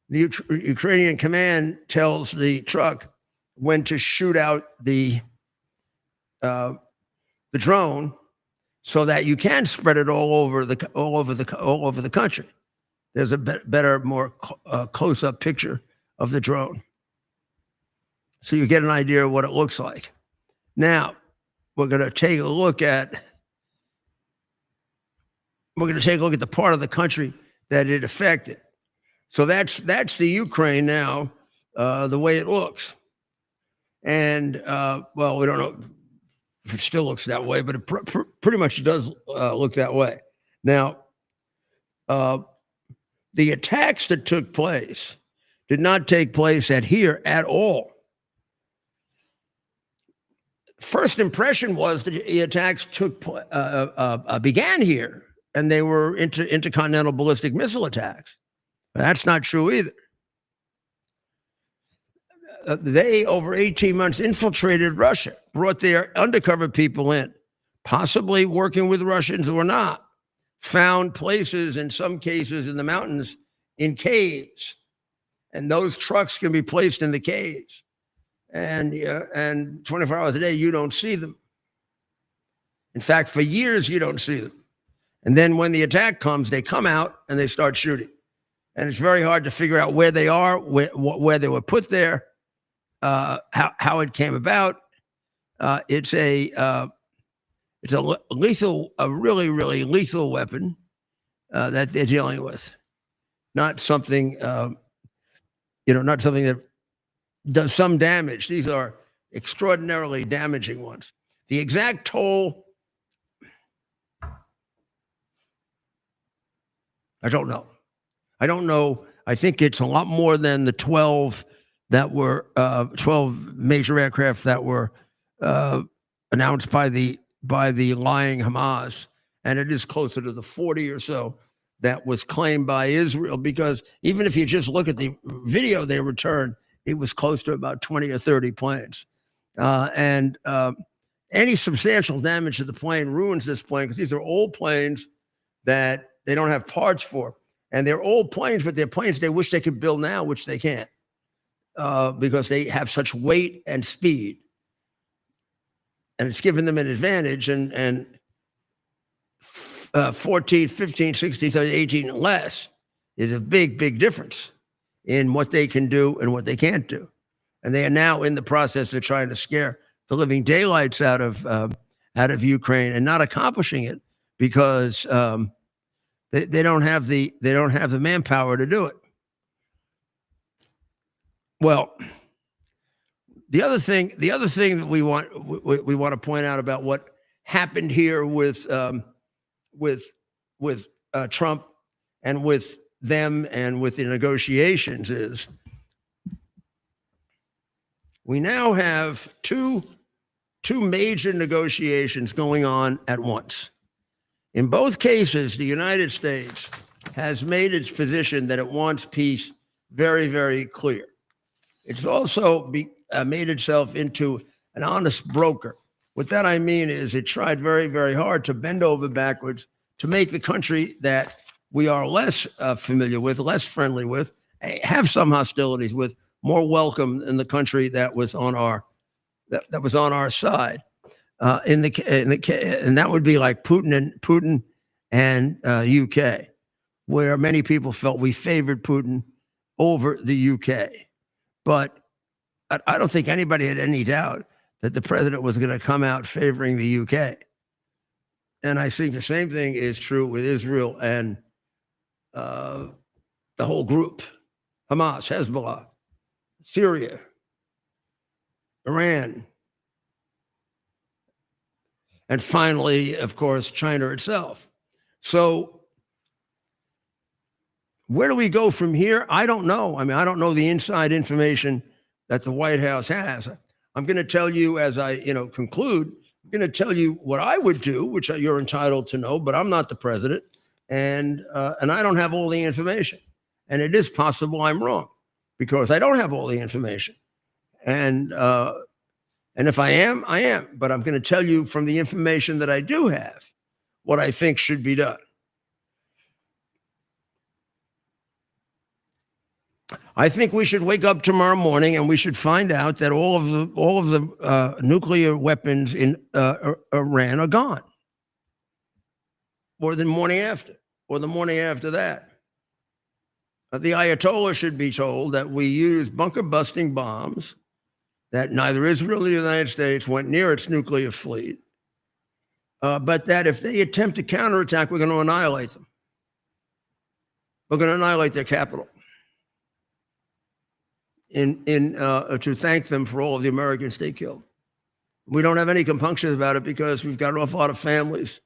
The Ukrainian command tells the truck when to shoot out the drone, so that you can spread it all over the country. There's a better, more close-up picture of the drone, so you get an idea of what it looks like. Now, we're going to take a look at the part of the country that it affected. So that's the Ukraine now, the way it looks. And well, we don't know if it still looks that way, but it pretty much does look that way. Now, the attacks that took place did not take place here at all. First impression was that the attacks began here, and they were intercontinental ballistic missile attacks. But that's not true either. They, over 18 months, infiltrated Russia, brought their undercover people in, possibly working with Russians or not, found places, in some cases in the mountains, in caves. And those trucks can be placed in the caves. And 24 hours a day, you don't see them. In fact, for years, you don't see them. And then when the attack comes, they come out and they start shooting. And it's very hard to figure out where they are, where they were put there, how it came about. It's a lethal, a really, really lethal weapon that they're dealing with. Not something, not something that does some damage. These are extraordinarily damaging ones. The exact toll, I don't know. I think it's a lot more than the 12 that were 12 major aircraft that were announced by the lying Hamas, and it is closer to the 40 or so that was claimed by Israel. Because even if you just look at the video they returned, it was close to about 20 or 30 planes, and any substantial damage to the plane ruins this plane, because these are old planes that they don't have parts for. And they're old planes, but they're planes they wish they could build now, which they can't, because they have such weight and speed. And it's given them an advantage. And 14, 15, 16, 17, 18 less is a big, big difference in what they can do and what they can't do. And they are now in the process of trying to scare the living daylights out of Ukraine, and not accomplishing it because they don't have the manpower to do it. Well, the other thing that we want to point out about what happened here with Trump and with them and with the negotiations is we now have two two major negotiations going on at once. In both cases, the United States has made its position that it wants peace very, very clear. It's also made itself into an honest broker. What that I mean is it tried very, very hard to bend over backwards to make the country that we are less familiar with, less friendly with, have some hostilities with, more welcome than the country that was on our side. And that would be like Putin and UK, where many people felt we favored Putin over the UK. But I don't think anybody had any doubt that the president was going to come out favoring the UK. And I think the same thing is true with Israel and the whole group, Hamas, Hezbollah, Syria, Iran, and finally, of course, China itself. So where do we go from here? I don't know. I mean, I don't know the inside information that the White House has. I'm going to tell you as I, conclude, I'm going to tell you what I would do, which you're entitled to know, but I'm not the president, and I don't have all the information. And it is possible I'm wrong because I don't have all the information. And if I am, I am. But I'm going to tell you from the information that I do have what I think should be done. I think we should wake up tomorrow morning and we should find out that all of the nuclear weapons in Iran are gone, or the morning after, or the morning after that. The Ayatollah should be told that we use bunker-busting bombs, that neither Israel nor the United States went near its nuclear fleet, but that if they attempt to counterattack, we're going to annihilate them. We're going to annihilate their capital. To thank them for all of the Americans they killed. We don't have any compunctions about it because we've got an awful lot of families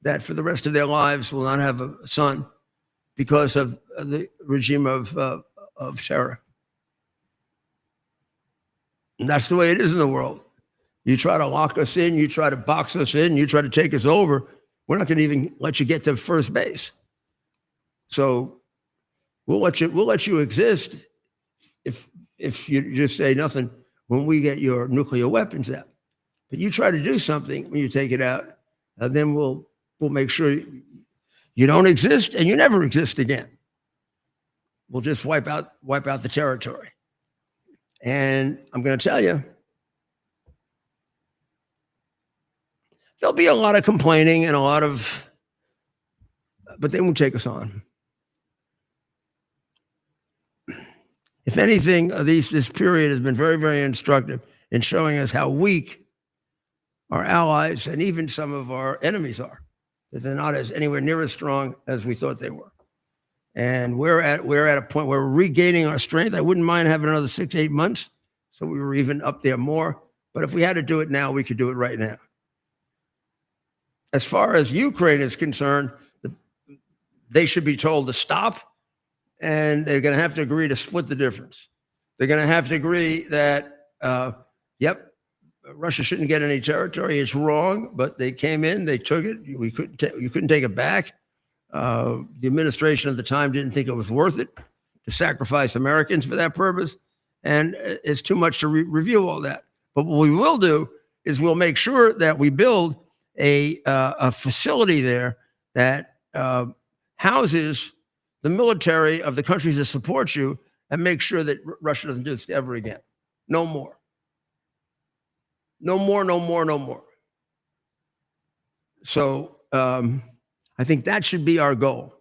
that for the rest of their lives will not have a son because of the regime of terror. And that's the way it is in the world. You try to lock us in, you try to box us in, you try to take us over, we're not going to even let you get to first base. So we'll let you exist if you just say nothing when we get your nuclear weapons out. But you try to do something when you take it out, then we'll make sure you don't exist and you never exist again. We'll just wipe out the territory. And I'm going to tell you, there'll be a lot of complaining and but they won't take us on. If anything, this period has been very, very instructive in showing us how weak our allies and even some of our enemies are. That they're not anywhere near as strong as we thought they were. And we're at a point where we're regaining our strength. I wouldn't mind having another 6-8 months, so we were even up there more. But if we had to do it now, we could do it right now. As far as Ukraine is concerned, they should be told to stop. And they're going to have to agree to split the difference. They're going to have to agree that, Russia shouldn't get any territory. It's wrong, but they came in, they took it. You couldn't take it back. The administration at the time didn't think it was worth it to sacrifice Americans for that purpose. And it's too much to review all that. But what we will do is we'll make sure that we build a facility there that houses the military of the countries that support you and make sure that Russia doesn't do this ever again. No more. No more, no more, no more. So I think that should be our goal.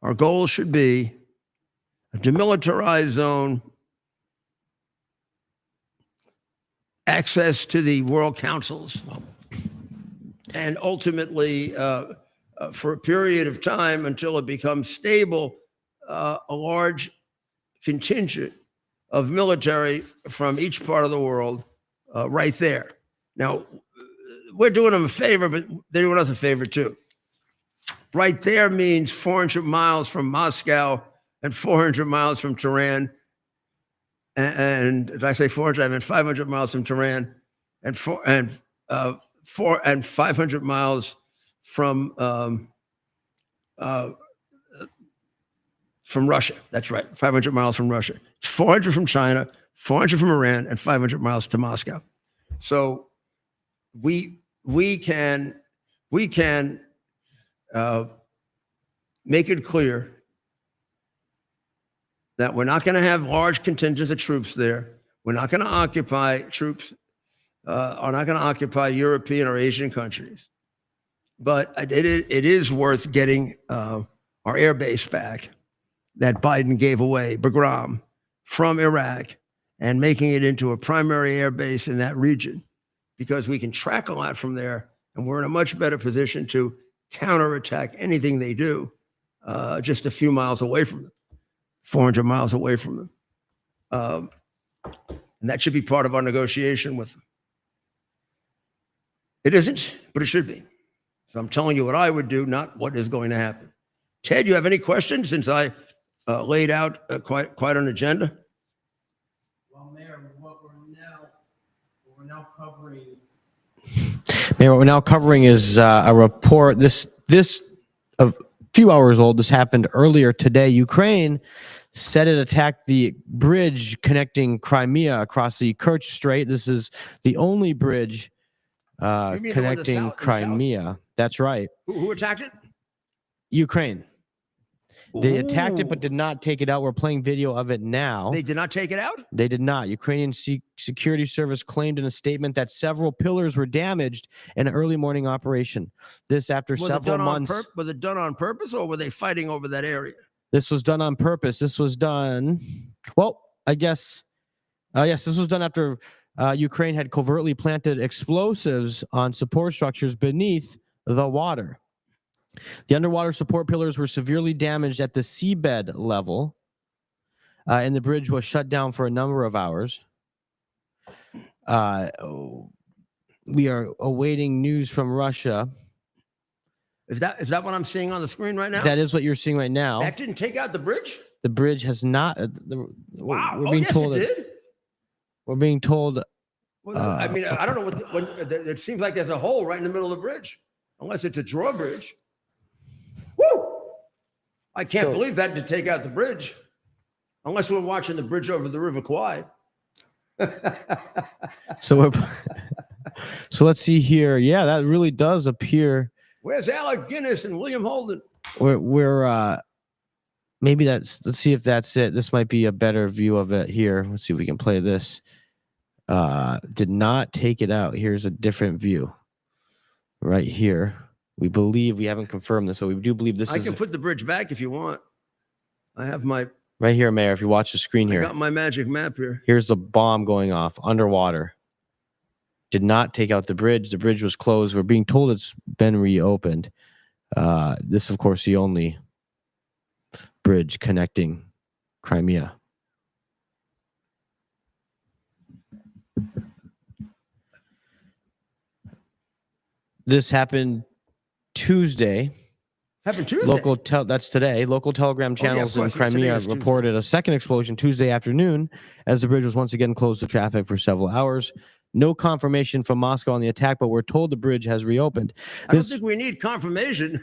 Our goal should be a demilitarized zone, access to the world councils, and ultimately for a period of time until it becomes stable, a large contingent of military from each part of the world right there. Now, we're doing them a favor, but they're doing us a favor too. Right there means 400 miles from Moscow and 400 miles from Tehran. And did I say 400? I meant 500 miles from Tehran and 500 miles from Russia. That's right, 500 miles from Russia. 400 from China, 400 from Iran, and 500 miles to Moscow. So we can make it clear that we're not going to have large contingents of troops there. We're not going to occupy troops, are not going to occupy European or Asian countries. But it is worth getting our air base back that Biden gave away, Bagram, from Iraq, and making it into a primary air base in that region, because we can track a lot from there, and we're in a much better position to counterattack anything they do just a few miles away from them, 400 miles away from them. And that should be part of our negotiation with them. It isn't, but it should be. So I'm telling you what I would do, not what is going to happen. Ted, you have any questions since I laid out quite an agenda? Well, Mayor, what we're now covering. Mayor, what we're now covering is a report. This a few hours old. This happened earlier today. Ukraine said it attacked the bridge connecting Crimea across the Kerch Strait. This is the only bridge connecting Crimea. That's right. Who attacked it? Ukraine. They attacked it but did not take it out. We're playing video of it now. They did not take it out? They did not. Ukrainian security service claimed in a statement that several pillars were damaged in an early morning operation. This after several months. Was it done on purpose, or were they fighting over that area? This was done on purpose. This was done, well, I guess, yes, this was done after Ukraine had covertly planted explosives on support structures beneath the water. The underwater support pillars were severely damaged at the seabed level, and the bridge was shut down for a number of hours. We are awaiting news from Russia. Is that what I'm seeing on the screen right now? That is what you're seeing right now. That didn't take out the bridge? The bridge has not. Wow. We're being told it did. We're being told. Well, I mean, I don't know it seems like there's a hole right in the middle of the bridge, unless it's a drawbridge. Woo! I can't believe that to take out the bridge, unless we're watching the bridge over the River Kwai. So let's see here. Yeah, that really does appear. Where's Alec Guinness and William Holden? We're maybe let's see if that's it. This might be a better view of it here. Let's see if we can play this. Did not take it out. Here's a different view right here. We believe, we haven't confirmed this, but we do believe this is. I can put the bridge back if you want. I have my. Right here, Mayor, if you watch the screen here. I got my magic map here. Here's the bomb going off underwater. Did not take out the bridge. The bridge was closed. We're being told it's been reopened. This, of course, the only bridge connecting Crimea. This happened Tuesday. Happened Tuesday? That's today. Local telegram channels in Crimea reported a second explosion Tuesday afternoon as the bridge was once again closed to traffic for several hours. No confirmation from Moscow on the attack, but we're told the bridge has reopened. I don't think we need confirmation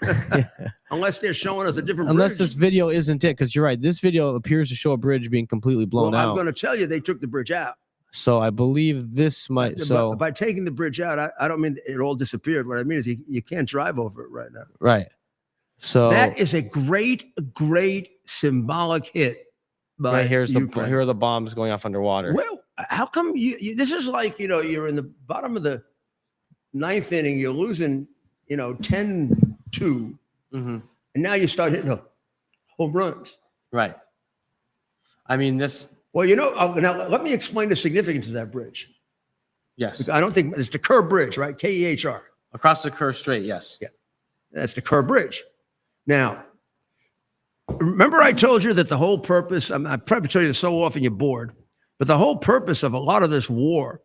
unless they're showing us a different unless bridge. This video isn't it, because you're right. This video appears to show a bridge being completely blown out. I'm going to tell you they took the bridge out. So I believe this might. So by taking the bridge out, I don't mean it all disappeared. What I mean is you can't drive over it right now. Right. So that is a great symbolic hit. Right, here are the bombs going off underwater. Well, how come you this is like, you're in the bottom of the ninth inning, you're losing, 10-2, and now you start hitting home runs. Right. I mean, this. Well, now let me explain the significance of that bridge. Yes. I don't think it's the Kerr Bridge, right? K-E-H-R. Across the Kerr Strait, yes. Yeah. That's the Kerr Bridge. Now, remember I told you that the whole purpose, I probably tell you this so often you're bored, but the whole purpose of a lot of this war,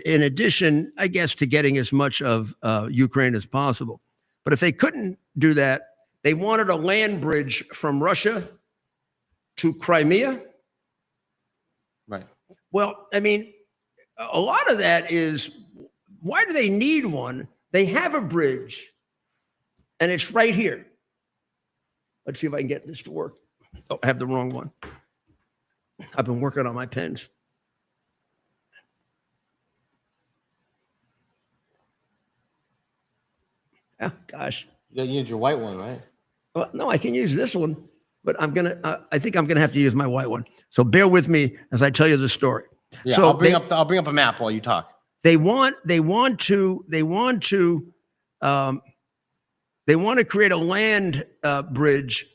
in addition, I guess, to getting as much of Ukraine as possible, but if they couldn't do that, they wanted a land bridge from Russia to Crimea. Right. Well, I mean, a lot of that is why do they need one? They have a bridge, and it's right here. Let's see if I can get this to work. Oh, I have the wrong one. I've been working on my pens. Oh, gosh. You gotta use your white one, right? Well, no, I can use this one, but I think I'm gonna have to use my white one. So bear with me as I tell you the story. Yeah, So I'll bring up a map while you talk. They want to create a land bridge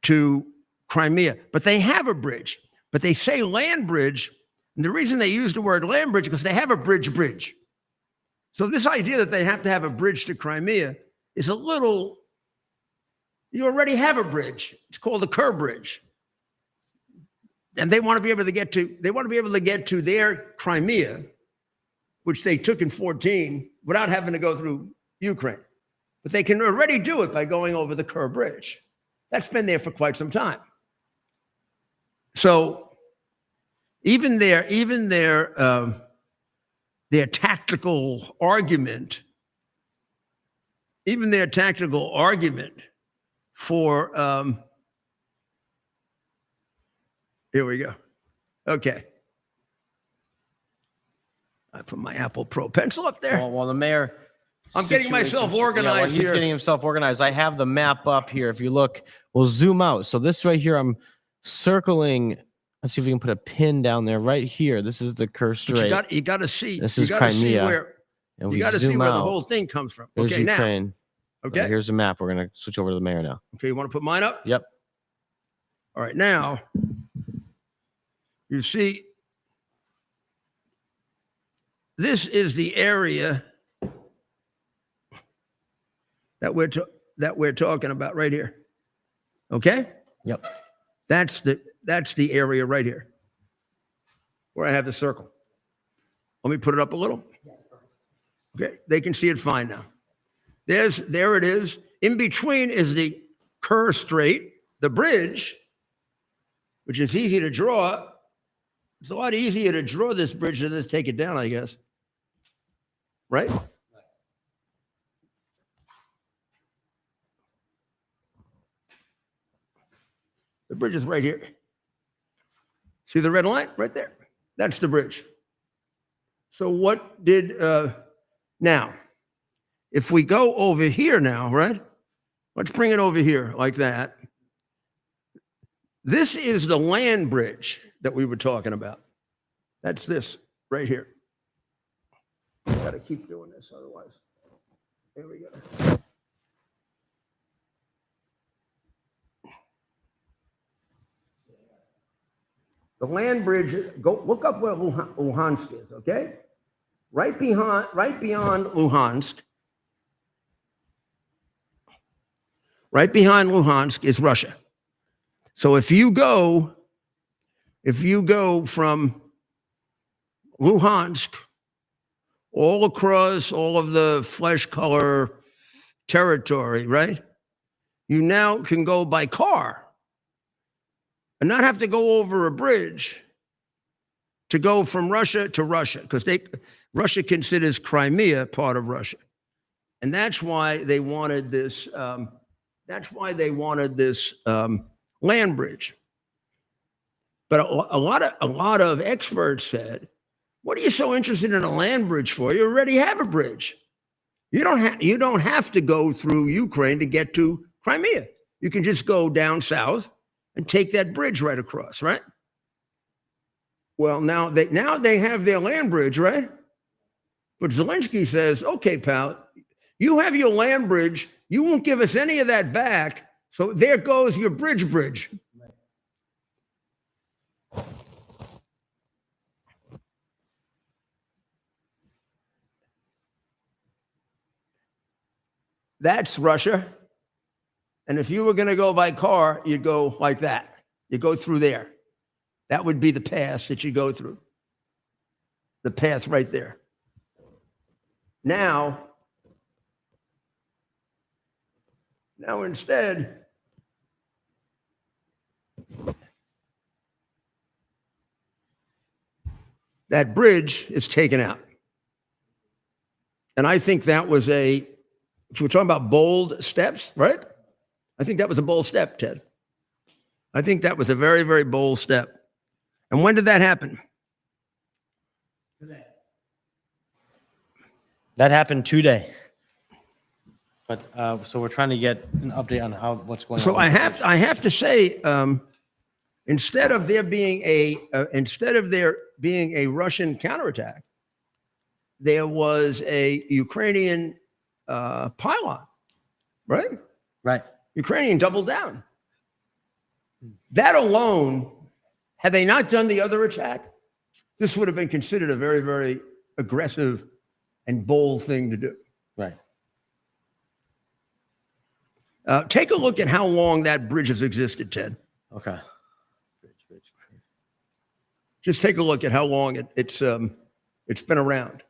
to Crimea, but they have a bridge. But they say land bridge, and the reason they use the word land bridge is because they have a bridge. So this idea that they have to have a bridge to Crimea is a little. You already have a bridge. It's called the Kerr Bridge, and they want to be able to get to. They want to be able to get to their Crimea, which they took in 2014, without having to go through Ukraine. But they can already do it by going over the Kerr Bridge. That's been there for quite some time. So even their tactical argument, for here we go. Okay. I put my Apple Pro pencil up there. Well, the mayor. I'm getting myself organized he's here. getting himself organized. I have the map up here. If you look, we'll zoom out. So this right here, I'm circling. Let's see if we can put a pin down there right here. This is the Kerr Strait. You got to see. This is Crimea. You got to see where the whole thing comes from. There's Okay, Ukraine. Now. Okay. Here's the map. We're going to switch over to the mayor now. Okay, you want to put mine up? Yep. All right, now you see this is the area that we're talking about right here. Okay? Yep. That's the area right here where I have the circle. Let me put it up a little. Okay, they can see it fine now. There it is. In between is the Kerr Strait, the bridge, which is easy to draw. It's a lot easier to draw this bridge than to take it down, I guess. Right? The bridge is right here. See the red line right there? That's the bridge. So what did, now, if we go over here now, right? Let's bring it over here like that. This is the land bridge that we were talking about. That's this right here. Got to keep doing this, otherwise. There we go. The land bridge, go look up where Luhansk is, okay? Right beyond Luhansk. Right behind Luhansk is Russia. So if you go from Luhansk all across all of the flesh color territory, right? You now can go by car and not have to go over a bridge to go from Russia to Russia, because Russia considers Crimea part of Russia, and that's why they wanted this. Land bridge. But a lot of experts said, "What are you so interested in a land bridge for? You already have a bridge. You don't have to go through Ukraine to get to Crimea. You can just go down south and take that bridge right across, right?" Well, now they have their land bridge, right? But Zelensky says, "Okay, pal, you have your land bridge. You won't give us any of that back. So there goes your bridge. That's Russia. And if you were going to go by car, you'd go like that. You go through there. That would be the pass that you go through. The path right there. Now instead, that bridge is taken out. And I think that was if we're talking about bold steps, right? I think that was a bold step, Ted. I think that was a very, very bold step. And when did that happen? Today. That happened today. But so we're trying to get an update on what's going on. So I have to say, instead of there being a Russian counterattack, there was a Ukrainian pylon, right? Right. Ukrainian doubled down. That alone, had they not done the other attack, this would have been considered a very, very aggressive and bold thing to do. Right. Take a look at how long that bridge has existed, Ted. Okay. Just take a look at how long it's been around.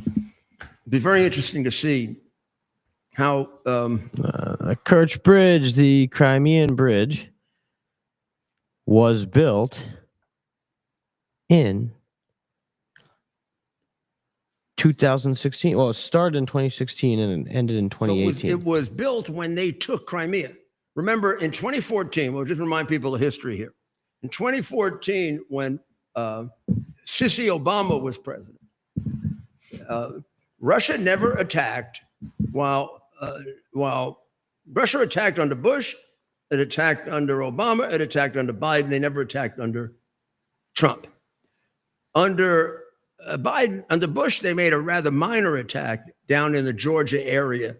It'd be very interesting to see how the Kerch Bridge, the Crimean Bridge, was built in 2016. Well, it started in 2016 and it ended in 2018. So it was built when they took Crimea. Remember, in 2014, we'll just remind people of history here. In 2014, when Sissy Obama was president, Russia never attacked while Russia attacked under Bush, it attacked under Obama, it attacked under Biden. They never attacked under Trump. Under Biden, under Bush, they made a rather minor attack down in the Georgia area,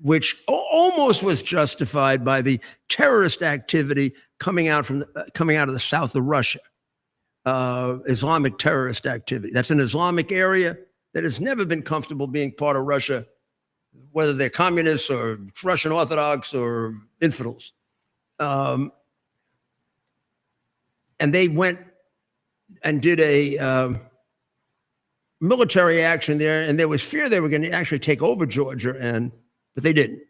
which almost was justified by the terrorist activity coming out of the south of Russia, Islamic terrorist activity. That's an Islamic area that has never been comfortable being part of Russia, whether they're communists or Russian Orthodox or infidels. And they went and did a military action there, and there was fear they were going to actually take over Georgia, but they didn't.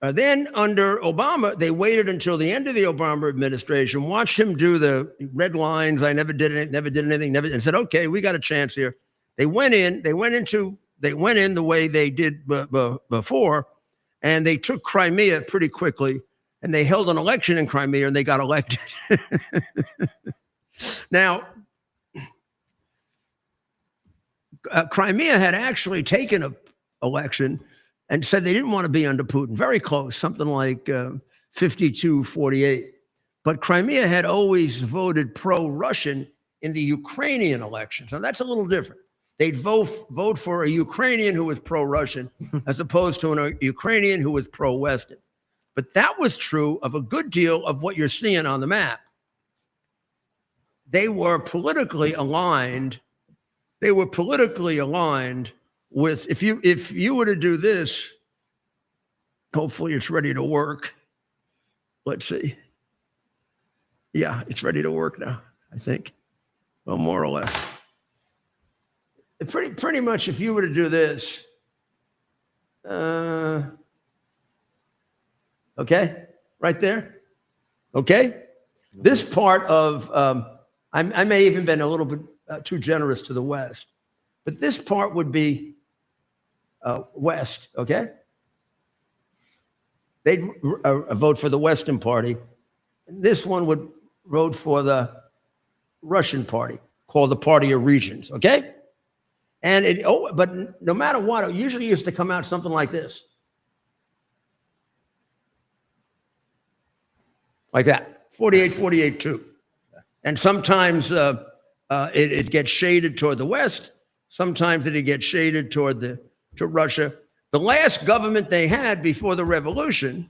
Then under Obama, they waited until the end of the Obama administration, watched him do the red lines. I never did anything, and said, okay, we got a chance here. They went in the way they did before, and they took Crimea pretty quickly, and they held an election in Crimea, and they got elected. Now, Crimea had actually taken an election and said they didn't want to be under Putin. Very close, something like 52-48. But Crimea had always voted pro-Russian in the Ukrainian elections. Now, that's a little different. They'd vote for a Ukrainian who was pro-Russian as opposed to a Ukrainian who was pro-Western. But that was true of a good deal of what you're seeing on the map. They were politically aligned. They were politically aligned with, if you were to do this, hopefully it's ready to work. Let's see. Yeah, it's ready to work now, I think. Well, more or less. Pretty much, if you were to do this, okay, right there, okay? This part of, I may even been a little bit too generous to the West, but this part would be West, okay? They'd vote for the Western Party. This one would vote for the Russian Party, called the Party of Regions, okay? And but no matter what, it usually used to come out something like this. Like that, 48-48-2. And sometimes it gets shaded toward the West. Sometimes it gets shaded to Russia. The last government they had before the revolution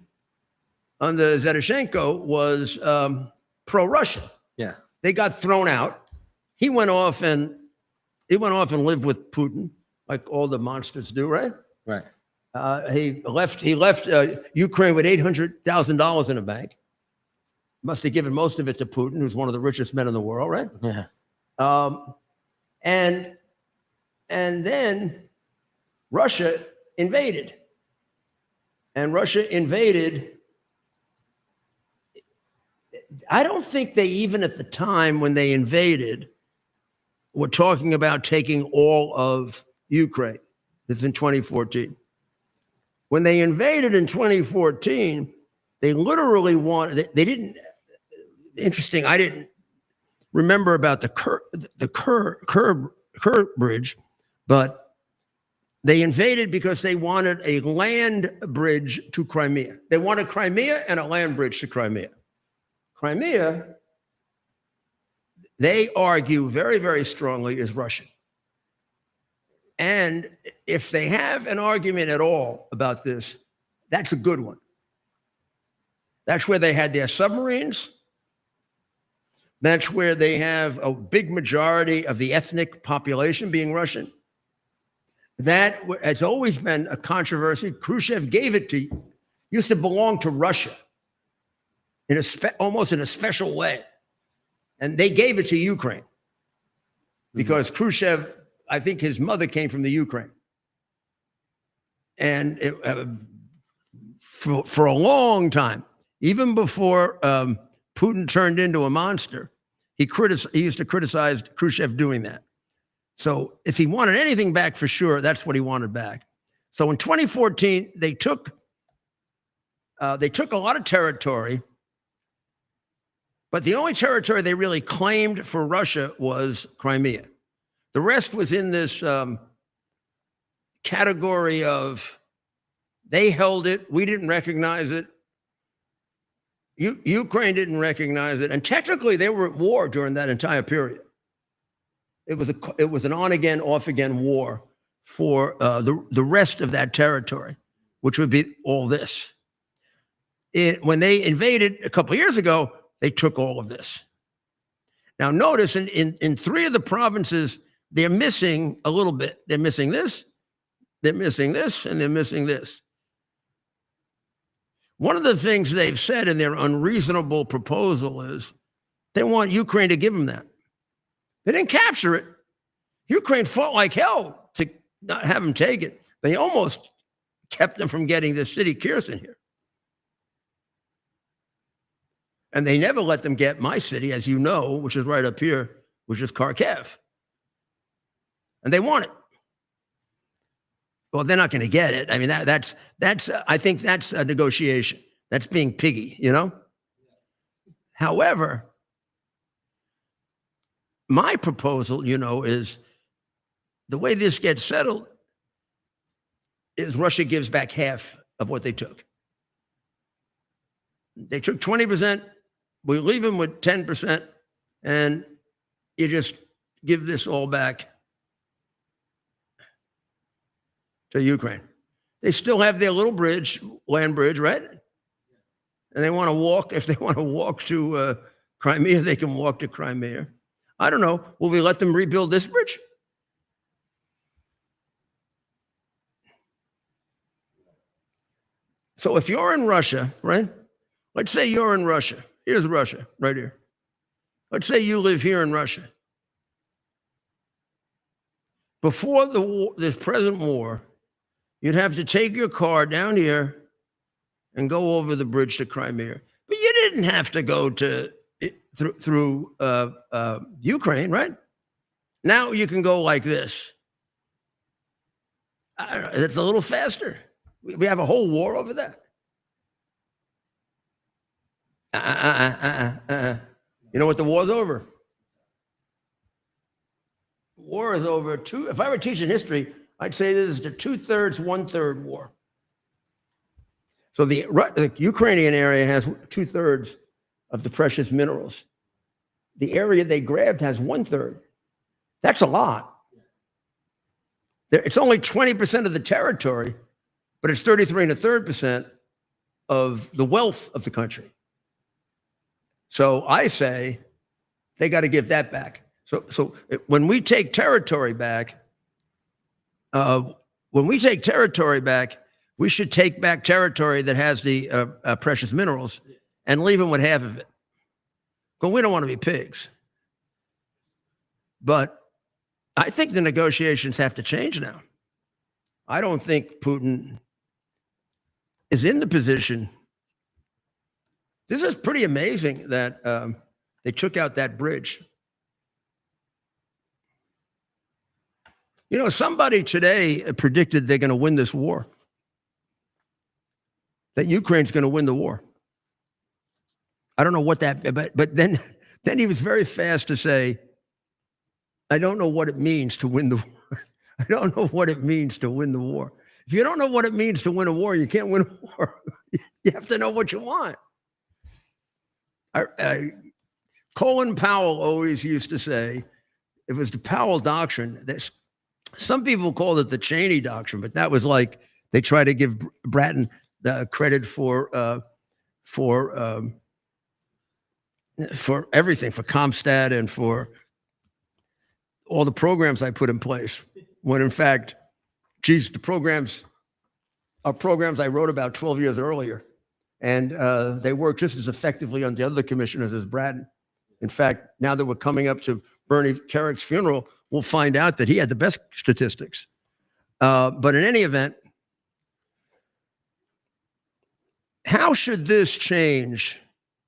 under Zhivothenko was pro-Russian. Yeah. They got thrown out. He went off and lived with Putin, like all the monsters do, right? Right. He left Ukraine with $800,000 in the bank. Must have given most of it to Putin, who's one of the richest men in the world, right? Yeah. And then Russia invaded. And Russia invaded. I don't think they even at the time when they invaded were talking about taking all of Ukraine. This is in 2014. When they invaded in 2014, they literally wanted, they didn't, interesting, I didn't remember about the Kerr bridge, but they invaded because they wanted a land bridge to Crimea. They wanted Crimea and a land bridge to Crimea. Crimea, they argue very, very strongly, is Russian. And if they have an argument at all about this, that's a good one. That's where they had their submarines. That's where they have a big majority of the ethnic population being Russian. That has always been a controversy. Khrushchev gave it to, used to belong to Russia in almost in a special way. And they gave it to Ukraine because Khrushchev, I think his mother came from the Ukraine. And for a long time, even before Putin turned into a monster, he used to criticize Khrushchev doing that. So if he wanted anything back for sure, that's what he wanted back. So in 2014, they took a lot of territory, but the only territory they really claimed for Russia was Crimea. The rest was in this category of they held it, we didn't recognize it. Ukraine didn't recognize it, and technically they were at war during that entire period. It was an on-again, off-again war for the rest of that territory, which would be all this. When they invaded a couple of years ago, they took all of this. Now notice in three of the provinces, they're missing a little bit. They're missing this, they're missing this, and they're missing this. One of the things they've said in their unreasonable proposal is they want Ukraine to give them that. They didn't capture it. Ukraine fought like hell to not have them take it. They almost kept them from getting the city Kherson here. And they never let them get my city, as you know, which is right up here, which is Kharkiv. And they want it. Well, they're not going to get it. I mean, that's I think that's a negotiation. That's being piggy, you know? However, my proposal, you know, is the way this gets settled is Russia gives back half of what they took. They took 20%, we leave them with 10%, and you just give this all back to Ukraine. They still have their little bridge, land bridge, right? And they want to walk, if they want to walk to Crimea, they can walk to Crimea. I don't know, will we let them rebuild this bridge? So if you're in Russia, right? Let's say you're in Russia. Here's Russia, right here. Let's say you live here in Russia. Before the war, this present war, you'd have to take your car down here and go over the bridge to Crimea. But you didn't have to go to through Ukraine, right? Now you can go like this. I don't know, it's a little faster. We have a whole war over that. You know what the war's over? War is over. If I were teaching history, I'd say this is the 2/3, 1/3 war. So the Ukrainian area has 2/3 of the precious minerals. The area they grabbed has 1/3. That's a lot. It's only 20% of the territory, but it's 33 1/3% of the wealth of the country. So I say they got to give that back. So when we take territory back, we should take back territory that has the precious minerals and leave them with half of it. But we don't want to be pigs. But I think the negotiations have to change now. I don't think Putin is in the position. This is pretty amazing that they took out that bridge. You know, somebody today predicted they're going to win this war, that Ukraine's going to win the war. I don't know what that, but then he was very fast to say, I don't know what it means to win the war. I don't know what it means to win the war. If you don't know what it means to win a war, you can't win a war. You have to know what you want. Colin Powell always used to say, it was the Powell doctrine. Some people called it the Cheney doctrine, but that was like they try to give Bratton the credit for everything, for Comstat and for all the programs I put in place. When in fact, geez, the programs are programs I wrote about 12 years earlier, and they work just as effectively on the other commissioners as Bratton. In fact, now that we're coming up to Bernie Kerrick's funeral, we'll find out that he had the best statistics. But in any event, how should this change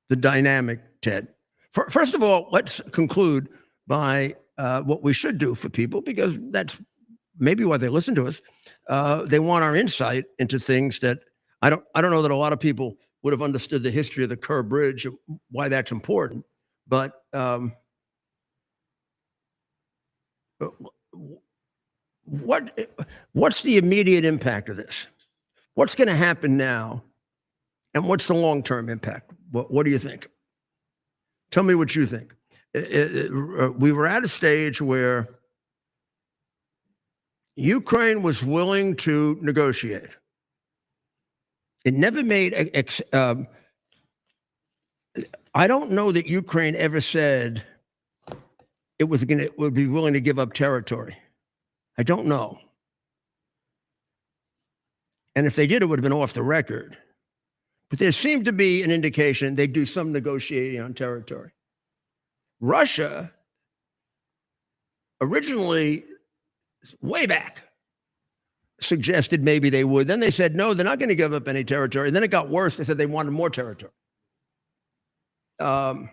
the dynamic, Ted? First of all, let's conclude by what we should do for people, because that's maybe why they listen to us. They want our insight into things that I don't know that a lot of people would have understood the history of the Kerr Bridge, why that's important. But what's the immediate impact of this? What's going to happen now? And what's the long-term impact? What do you think? Tell me what you think. We were at a stage where Ukraine was willing to negotiate. It never made, I don't know that Ukraine ever said it would be willing to give up territory. I don't know. And if they did, it would have been off the record. But there seemed to be an indication they'd do some negotiating on territory. Russia originally, way back, suggested maybe they would. Then they said, no, they're not going to give up any territory. And then it got worse. They said they wanted more territory. And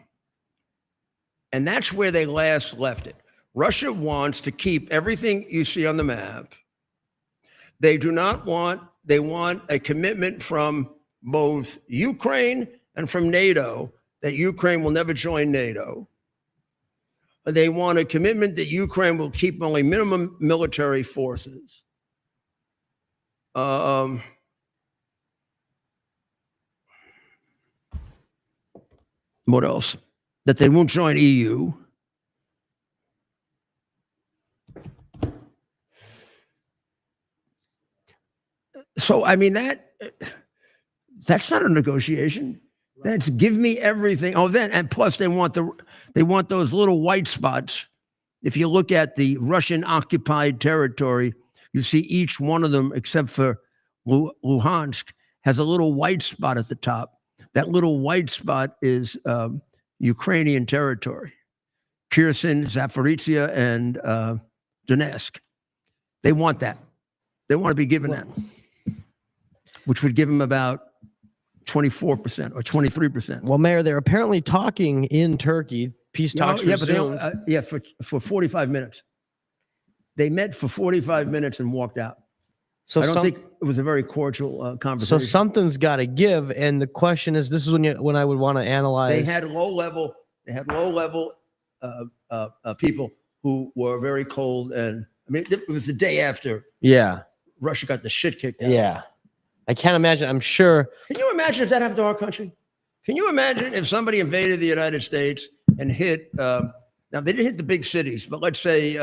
that's where they last left it. Russia wants to keep everything you see on the map. They want a commitment from both Ukraine and from NATO that Ukraine will never join NATO. They want a commitment that Ukraine will keep only minimum military forces. What else? That they won't join EU. So, I mean, that's not a negotiation. That's give me everything. Oh, then, and plus they want those little white spots. If you look at the Russian occupied territory, you see each one of them, except for Luhansk, has a little white spot at the top. That little white spot is Ukrainian territory. Kherson, Zaporizhia, and Donetsk. They want that. They want to be given that, which would give them about 24% or 23%. Well, Mayor, they're apparently talking in Turkey. Peace talks resumed. For 45 minutes. They met for 45 minutes and walked out. So I don't think it was a very cordial conversation. So something's got to give, and the question is, this is when I would want to analyze. They had low level people who were very cold, and I mean, it was the day after. Yeah. Russia got the shit kicked out. Yeah. I can't imagine. I'm sure. Can you imagine if that happened to our country? Can you imagine if somebody invaded the United States and hit, now they didn't hit the big cities, but let's say.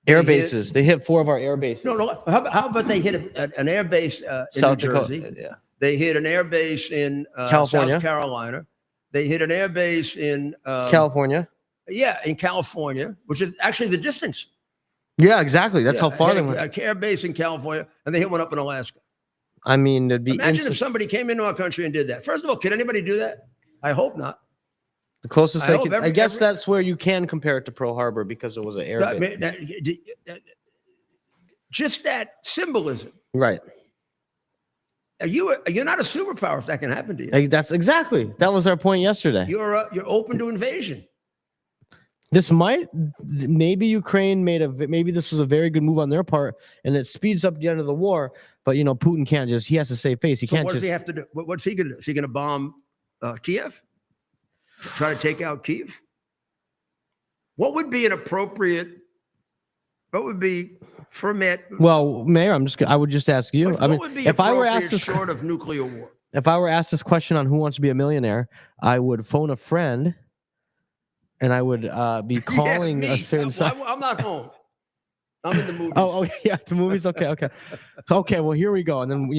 Air bases. They hit 4 of our air bases. No. How about they hit an air base in South New Jersey? Dakota, yeah. They hit an air base in California. South Carolina. They hit an air base in California. Yeah, in California, which is actually the distance. Yeah, exactly. That's how far they went. An air base in California, and they hit one up in Alaska. I mean, it'd be imagine if somebody came into our country and did that. First of all, could anybody do that? I hope not. The closest I guess that's where you can compare it to Pearl Harbor because it was an air base. Just that symbolism, right? You're not a superpower if that can happen to you. That's exactly. That was our point yesterday. You're open to invasion. Maybe Ukraine maybe this was a very good move on their part, and it speeds up the end of the war. But Putin he has to save face. He So can't what does just. he have to do? What's he going to do? Is he going to bomb Kiev? Try to take out Kiev? What would be an appropriate? What would be format? Well, Mayor, I would just ask you. What would be if I were asked appropriate short of nuclear war? If I were asked this question on Who Wants to Be a Millionaire, I would phone a friend, and I would be calling a certain. I'm not home. I'm in the movies. Oh, yeah, the movies. Okay. Okay, well, here we go. And then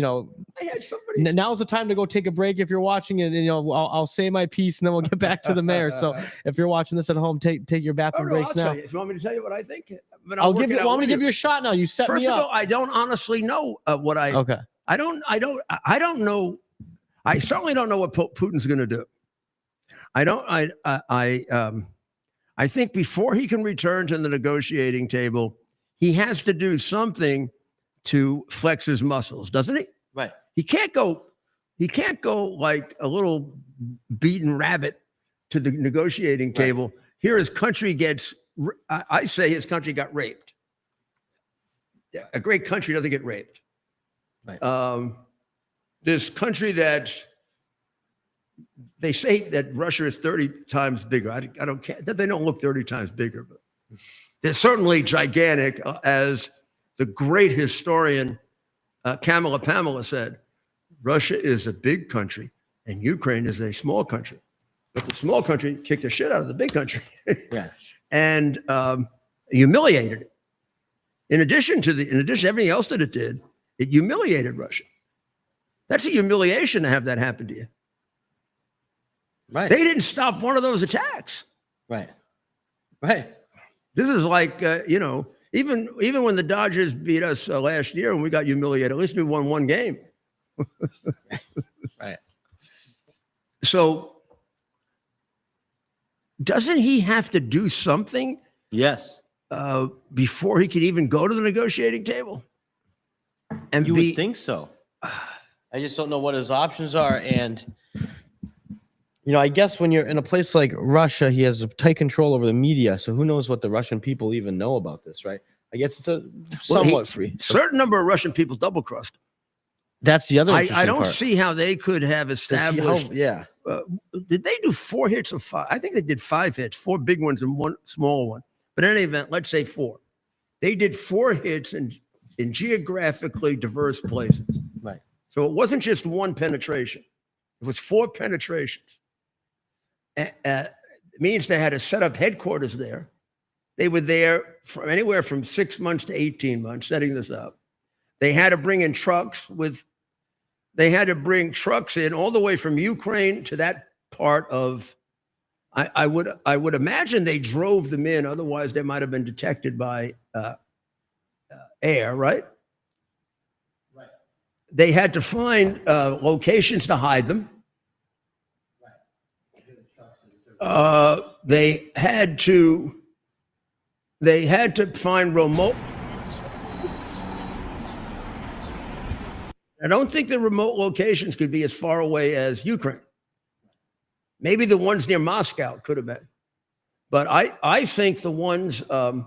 I had somebody. Now's the time to go take a break if you're watching it. And I'll say my piece, and then we'll get back to the mayor. So if you're watching this at home, take your bathroom breaks now. You want me to tell you what I think? I'll give you. Want me to give you a shot now? You set First me of up. all, I don't honestly know what I. Okay. I don't know. I certainly don't know what Putin's going to do. I think before he can return to the negotiating table, he has to do something to flex his muscles, doesn't he? Right. He can't go like a little beaten rabbit to the negotiating table. Here his country gets, I say his country got raped. A great country doesn't get raped. Right. This country that they say that Russia is 30 times bigger. I don't care that they don't look 30 times bigger, but they're certainly gigantic, as the great historian Pamela said. Russia is a big country, and Ukraine is a small country. But the small country kicked the shit out of the big country, and humiliated it. In addition to everything else that it did, it humiliated Russia. That's a humiliation to have that happen to you. Right. They didn't stop one of those attacks. Right. This is like, even when the Dodgers beat us last year and we got humiliated, at least we won one game. Right. So doesn't he have to do something? Yes. Before he could even go to the negotiating table? And you would think so. I just don't know what his options are. And, I guess when you're in a place like Russia, he has a tight control over the media. So who knows what the Russian people even know about this, right? I guess it's somewhat free. Certain number of Russian people double-crossed him. That's the other interesting I don't part. see how they could have established. Did they do 4 hits or 5? I think they did 5 hits, 4 big ones and 1 small one. But in any event, let's say 4. They did 4 hits in geographically diverse places. Right. So it wasn't just 1 penetration. It was 4 penetrations. It means they had to set up headquarters there. They were there for anywhere from 6 months to 18 months setting this up. They had to bring in trucks in all the way from Ukraine to that part of, I would imagine they drove them in. Otherwise they might have been detected by air, right? Right. They had to find locations to hide them. They had to find remote. I don't think the remote locations could be as far away as Ukraine. Maybe the ones near Moscow could have been, but I think the ones in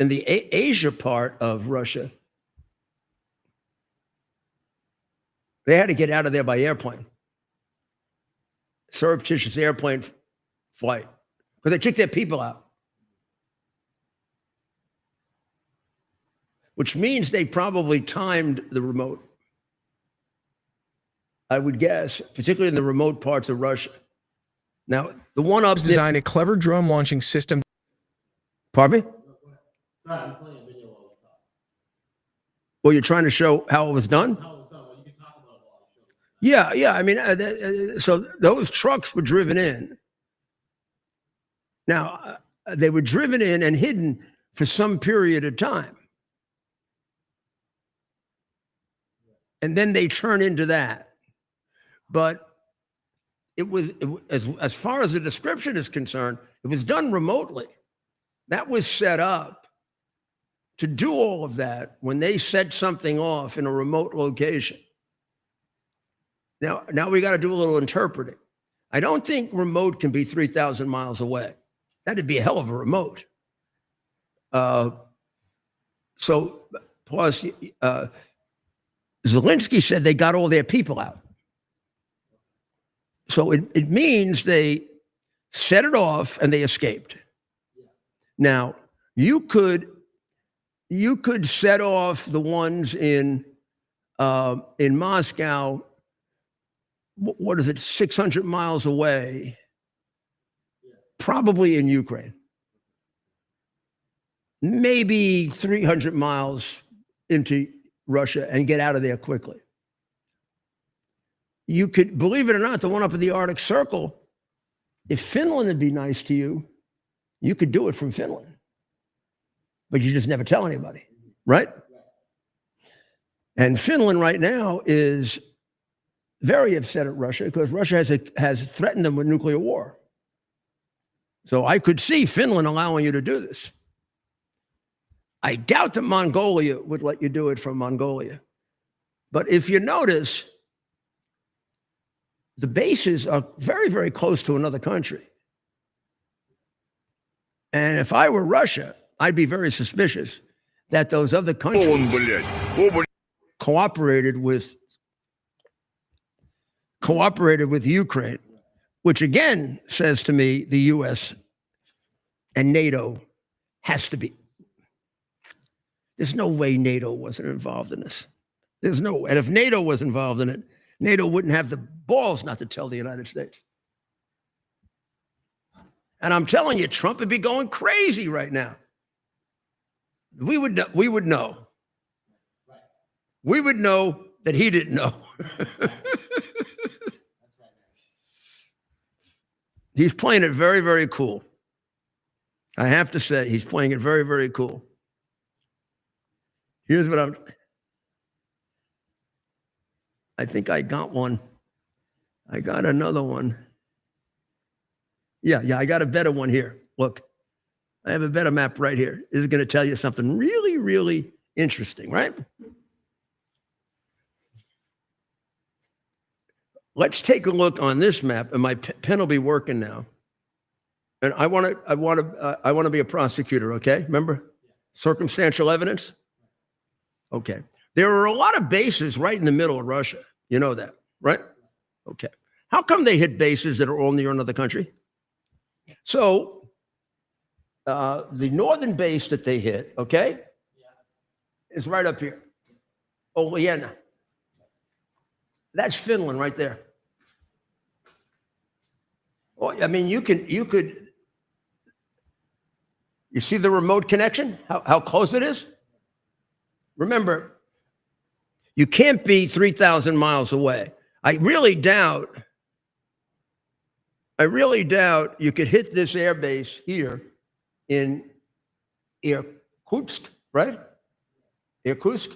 the Asia part of Russia, they had to get out of there by airplane. Surreptitious airplane flight, because they took their people out. Which means they probably timed the remote, I would guess, particularly in the remote parts of Russia. Now, the one up designed a clever drone launching system. Pardon me? Sorry, I'm playing a video all the time. Well, you're trying to show how it was done? Yeah. I mean, so those trucks were driven in. Now, they were driven in and hidden for some period of time. And then they turn into that. But it was as far as the description is concerned, it was done remotely. That was set up to do all of that when they set something off in a remote location. Now we got to do a little interpreting. I don't think remote can be 3,000 miles away. That'd be a hell of a remote. So plus, Zelensky said they got all their people out. So it means they set it off and they escaped. Now, you could set off the ones in Moscow, what is it, 600 miles away, probably in Ukraine. Maybe 300 miles into Russia and get out of there quickly. You could, believe it or not, the one up in the Arctic Circle, if Finland would be nice to you, you could do it from Finland. But you just never tell anybody, right? And Finland right now is very upset at Russia because Russia has threatened them with nuclear war. So I could see Finland allowing you to do this. I doubt that Mongolia would let you do it from Mongolia. But if you notice, the bases are very, very close to another country. And if I were Russia, I'd be very suspicious that those other countries cooperated with Ukraine, which again says to me the US and NATO has to be. There's no way NATO wasn't involved in this. There's no, and if NATO was involved in it, NATO wouldn't have the balls not to tell the United States. And I'm telling you, Trump would be going crazy right now. We would know. We would know that he didn't know. He's playing it very, very cool. I have to say, he's playing it very, very cool. Here's what I think I got one. I got another one. Yeah, I got a better one here. Look, I have a better map right here. This is going to tell you something really, really interesting, right? Let's take a look on this map, and my pen will be working now. And I want to be a prosecutor, okay? Remember? Circumstantial evidence? Okay. There are a lot of bases right in the middle of Russia. You know that, right? Okay. How come they hit bases that are all near another country? So the northern base that they hit, okay, is right up here. Oleana. That's Finland right there. Well, I mean, you see the remote connection? How close it is? Remember, you can't be 3,000 miles away. I really doubt you could hit this air base here in Irkutsk, right? Irkutsk.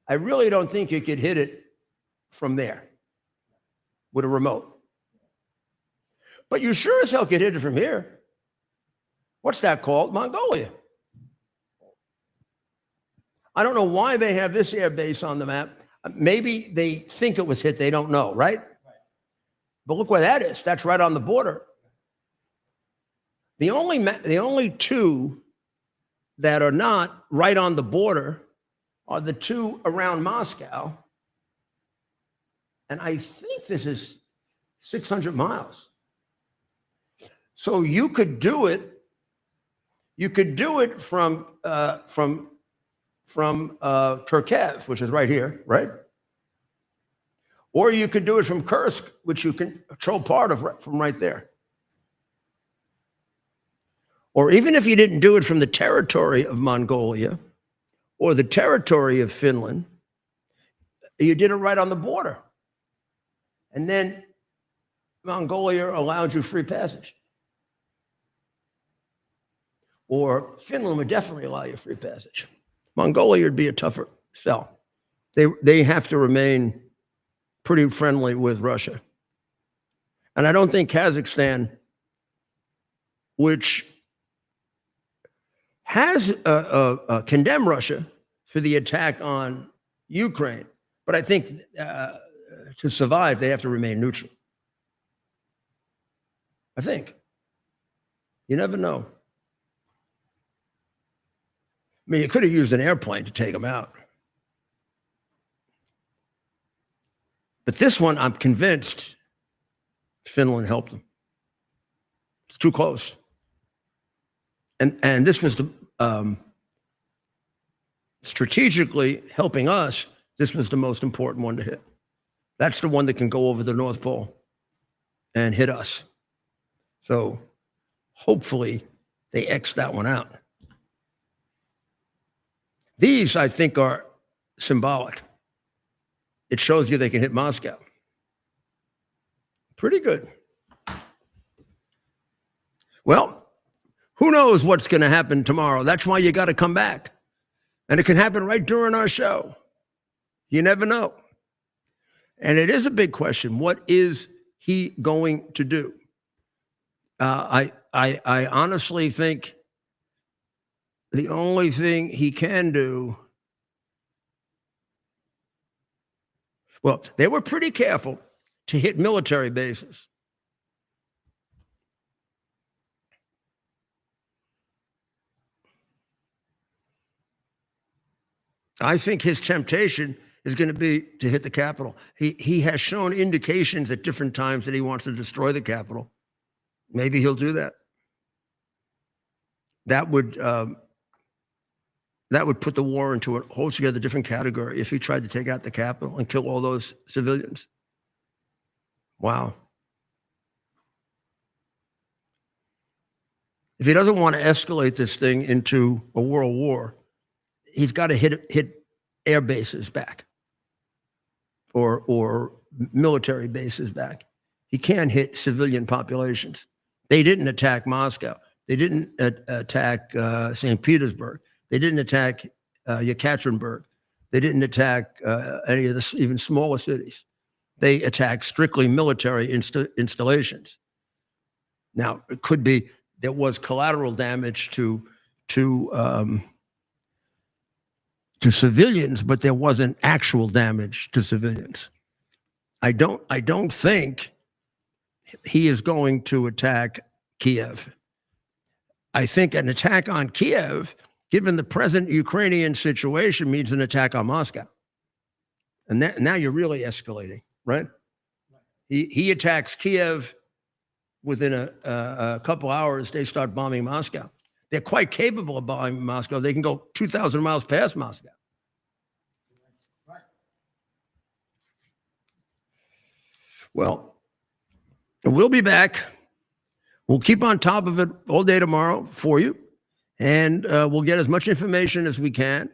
I really don't think you could hit it from there with a remote. But you sure as hell could hit it from here. What's that called? Mongolia. I don't know why they have this air base on the map. Maybe they think it was hit. They don't know, right? But look where that is. That's right on the border. The only two that are not right on the border are the two around Moscow. And I think this is 600 miles. So you could do it. You could do it from Kharkiv, which is right here, right? Or you could do it from Kursk, which you can control part of from right there. Or even if you didn't do it from the territory of Mongolia or the territory of Finland, you did it right on the border. And then Mongolia allowed you free passage. Or Finland would definitely allow you free passage. Mongolia would be a tougher sell. They have to remain pretty friendly with Russia. And I don't think Kazakhstan, which has condemned Russia for the attack on Ukraine, but I think to survive, they have to remain neutral. I think. You never know. I mean, you could have used an airplane to take them out. But this one, I'm convinced Finland helped them. It's too close. And this was the strategically helping us. This was the most important one to hit. That's the one that can go over the North Pole and hit us. So hopefully they X that one out. These, I think, are symbolic. It shows you they can hit Moscow. Pretty good. Well, who knows what's going to happen tomorrow? That's why you got to come back. And it can happen right during our show. You never know. And it is a big question. What is he going to do? I honestly think the only thing he can do, well, they were pretty careful to hit military bases. I think his temptation is going to be to hit the Capitol. He has shown indications at different times that he wants to destroy the Capitol. Maybe he'll do that. That would put the war into a whole together different category if he tried to take out the Capitol and kill all those civilians. Wow. If he doesn't want to escalate this thing into a world war, he's got to hit air bases back or military bases back. He can't hit civilian populations. They didn't attack Moscow. They didn't attack St. Petersburg. They didn't attack Yekaterinburg. They didn't attack any of the even smaller cities. They attacked strictly military installations. Now, it could be there was collateral damage to civilians, but there wasn't actual damage to civilians. I don't think he is going to attack Kiev. I think an attack on Kiev, given the present Ukrainian situation, means an attack on Moscow. And now you're really escalating, right? He attacks Kiev. Within a couple hours, they start bombing Moscow. They're quite capable of bombing Moscow. They can go 2,000 miles past Moscow. Well, we'll be back. We'll keep on top of it all day tomorrow for you. And we'll get as much information as we can.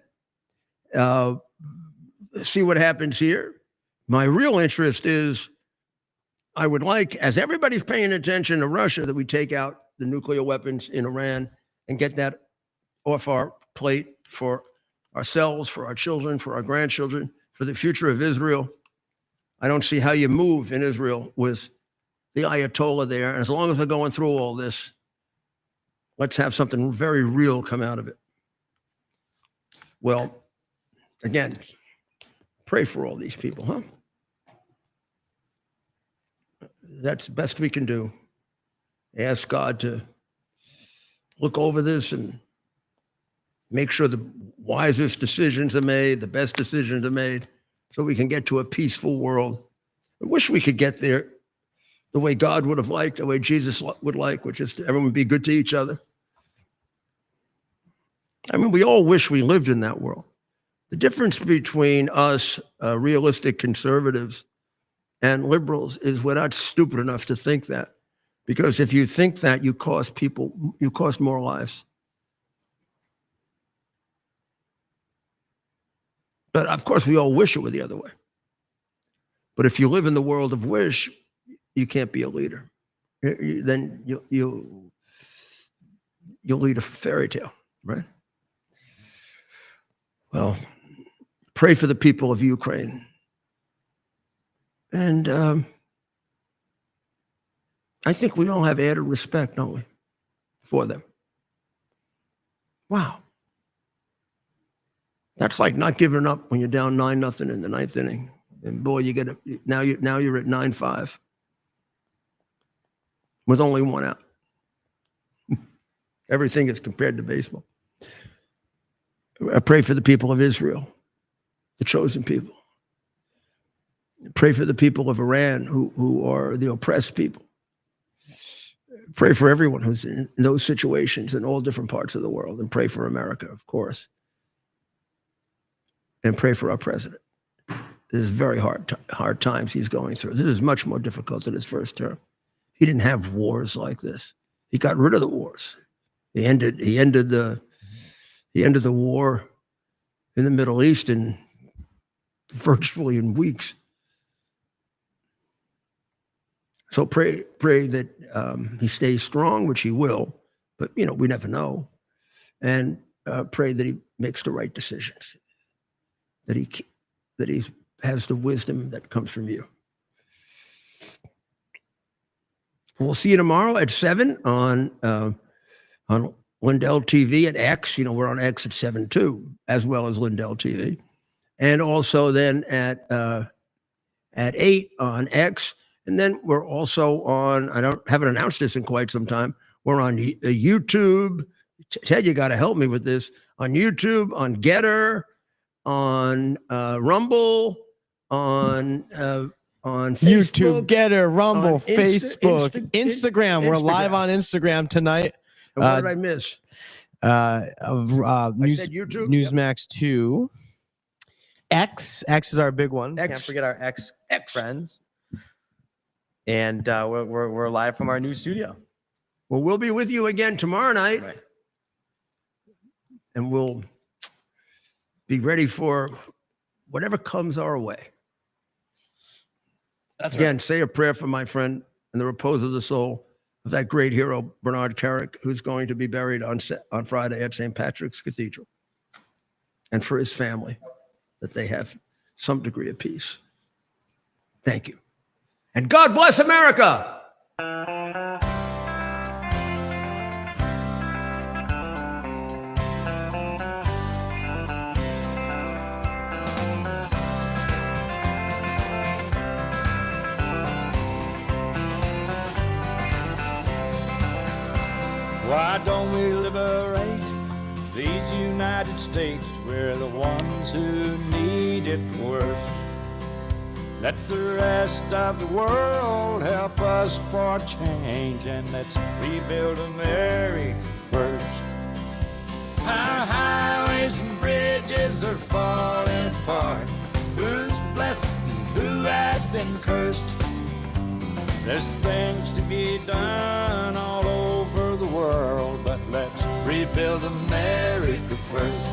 See what happens here. My real interest is I would like, as everybody's paying attention to Russia, that we take out the nuclear weapons in Iran and get that off our plate for ourselves, for our children, for our grandchildren, for the future of Israel. I don't see how you move in Israel with the Ayatollah there. And as long as we're going through all this, let's have something very real come out of it. Well, again, pray for all these people, huh? That's the best we can do. Ask God to look over this and make sure the wisest decisions are made, the best decisions are made, so we can get to a peaceful world. I wish we could get there the way God would have liked, the way Jesus would like, which is to everyone be good to each other. I mean, we all wish we lived in that world. The difference between us, realistic conservatives, and liberals is we're not stupid enough to think that. Because if you think that, you cost more lives. But of course, we all wish it were the other way. But if you live in the world of wish, you can't be a leader. Then you'll lead a fairy tale, right? Well, pray for the people of Ukraine. And I think we all have added respect, don't we, for them. Wow. That's like not giving up when you're down 9-0 in the ninth inning. And boy, now you're at 9-5. with only one out. Everything is compared to baseball. I pray for the people of Israel, the chosen people. Pray for the people of Iran who are the oppressed people. Pray for everyone who's in those situations in all different parts of the world, and pray for America, of course. And pray for our president. This is very hard times he's going through. This is much more difficult than his first term. He didn't have wars like this. He got rid of the wars. He ended the war in the Middle East virtually in weeks. So pray that he stays strong, which he will, but we never know. And pray that he makes the right decisions, that he has the wisdom that comes from you. We'll see you tomorrow at 7 on Lindell TV at X. We're on X at 7 too, as well as Lindell TV, and also then at 8 on X. And then we're also on, I haven't announced this in quite some time, we're on YouTube. Ted, you got to help me with this. On YouTube, on Getter, on Rumble, on Facebook. YouTube, Getter, Rumble, Facebook, Instagram. We're live on Instagram tonight. And what did I miss? I said YouTube. Newsmax 2. X is our big one. Can't forget our X friends. And we're live from our new studio. Well, we'll be with you again tomorrow night. Right. And we'll be ready for whatever comes our way. That's Again, right. Say a prayer for my friend and the repose of the soul of that great hero, Bernard Carrick, who's going to be buried on Friday at St. Patrick's Cathedral. And for his family, that they have some degree of peace. Thank you. And God bless America. Why don't we liberate these United States? We're the ones who need it worst. Let the rest of the world help us for change, and let's rebuild America first. Our highways and bridges are falling apart. Who's blessed and who has been cursed? There's things to be done all over the world, but let's rebuild America first.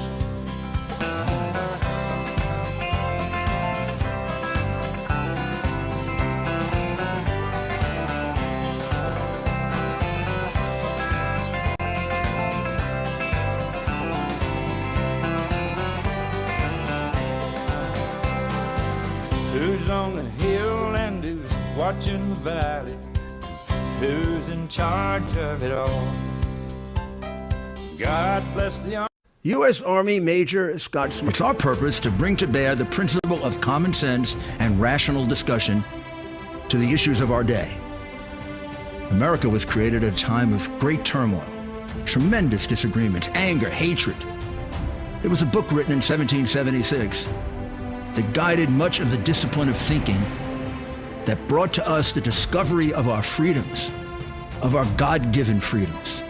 Who's on the hill and who's watching the valley? Who's in charge of it all? God bless the Army. U.S. Army Major Scott Smith. It's our purpose to bring to bear the principle of common sense and rational discussion to the issues of our day. America was created at a time of great turmoil, tremendous disagreements, anger, hatred. There was a book written in 1776 that guided much of the discipline of thinking that brought to us the discovery of our freedoms, of our God-given freedoms.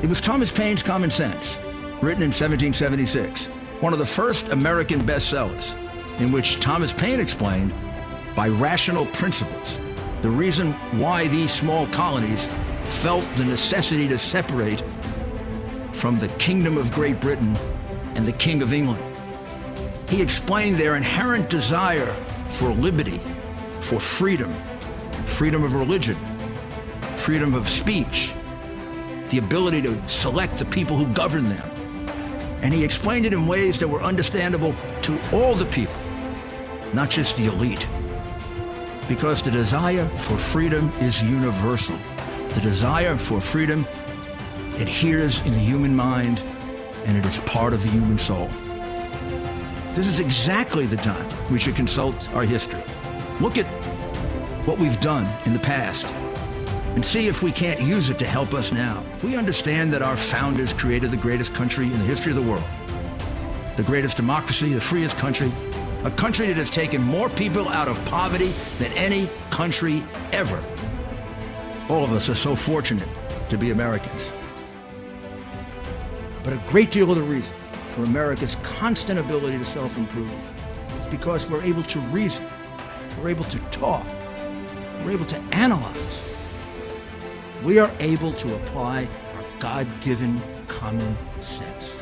It was Thomas Paine's Common Sense, written in 1776, one of the first American bestsellers, in which Thomas Paine explained, by rational principles, the reason why these small colonies felt the necessity to separate from the Kingdom of Great Britain and the King of England. He explained their inherent desire for liberty, for freedom, freedom of religion, freedom of speech, the ability to select the people who govern them. And he explained it in ways that were understandable to all the people, not just the elite. Because the desire for freedom is universal. The desire for freedom adheres in the human mind, and it is part of the human soul. This is exactly the time we should consult our history. Look at what we've done in the past and see if we can't use it to help us now. We understand that our founders created the greatest country in the history of the world, the greatest democracy, the freest country, a country that has taken more people out of poverty than any country ever. All of us are so fortunate to be Americans. But a great deal of the reason for America's constant ability to self-improve is because we're able to reason, we're able to talk, we're able to analyze. We are able to apply our God-given common sense.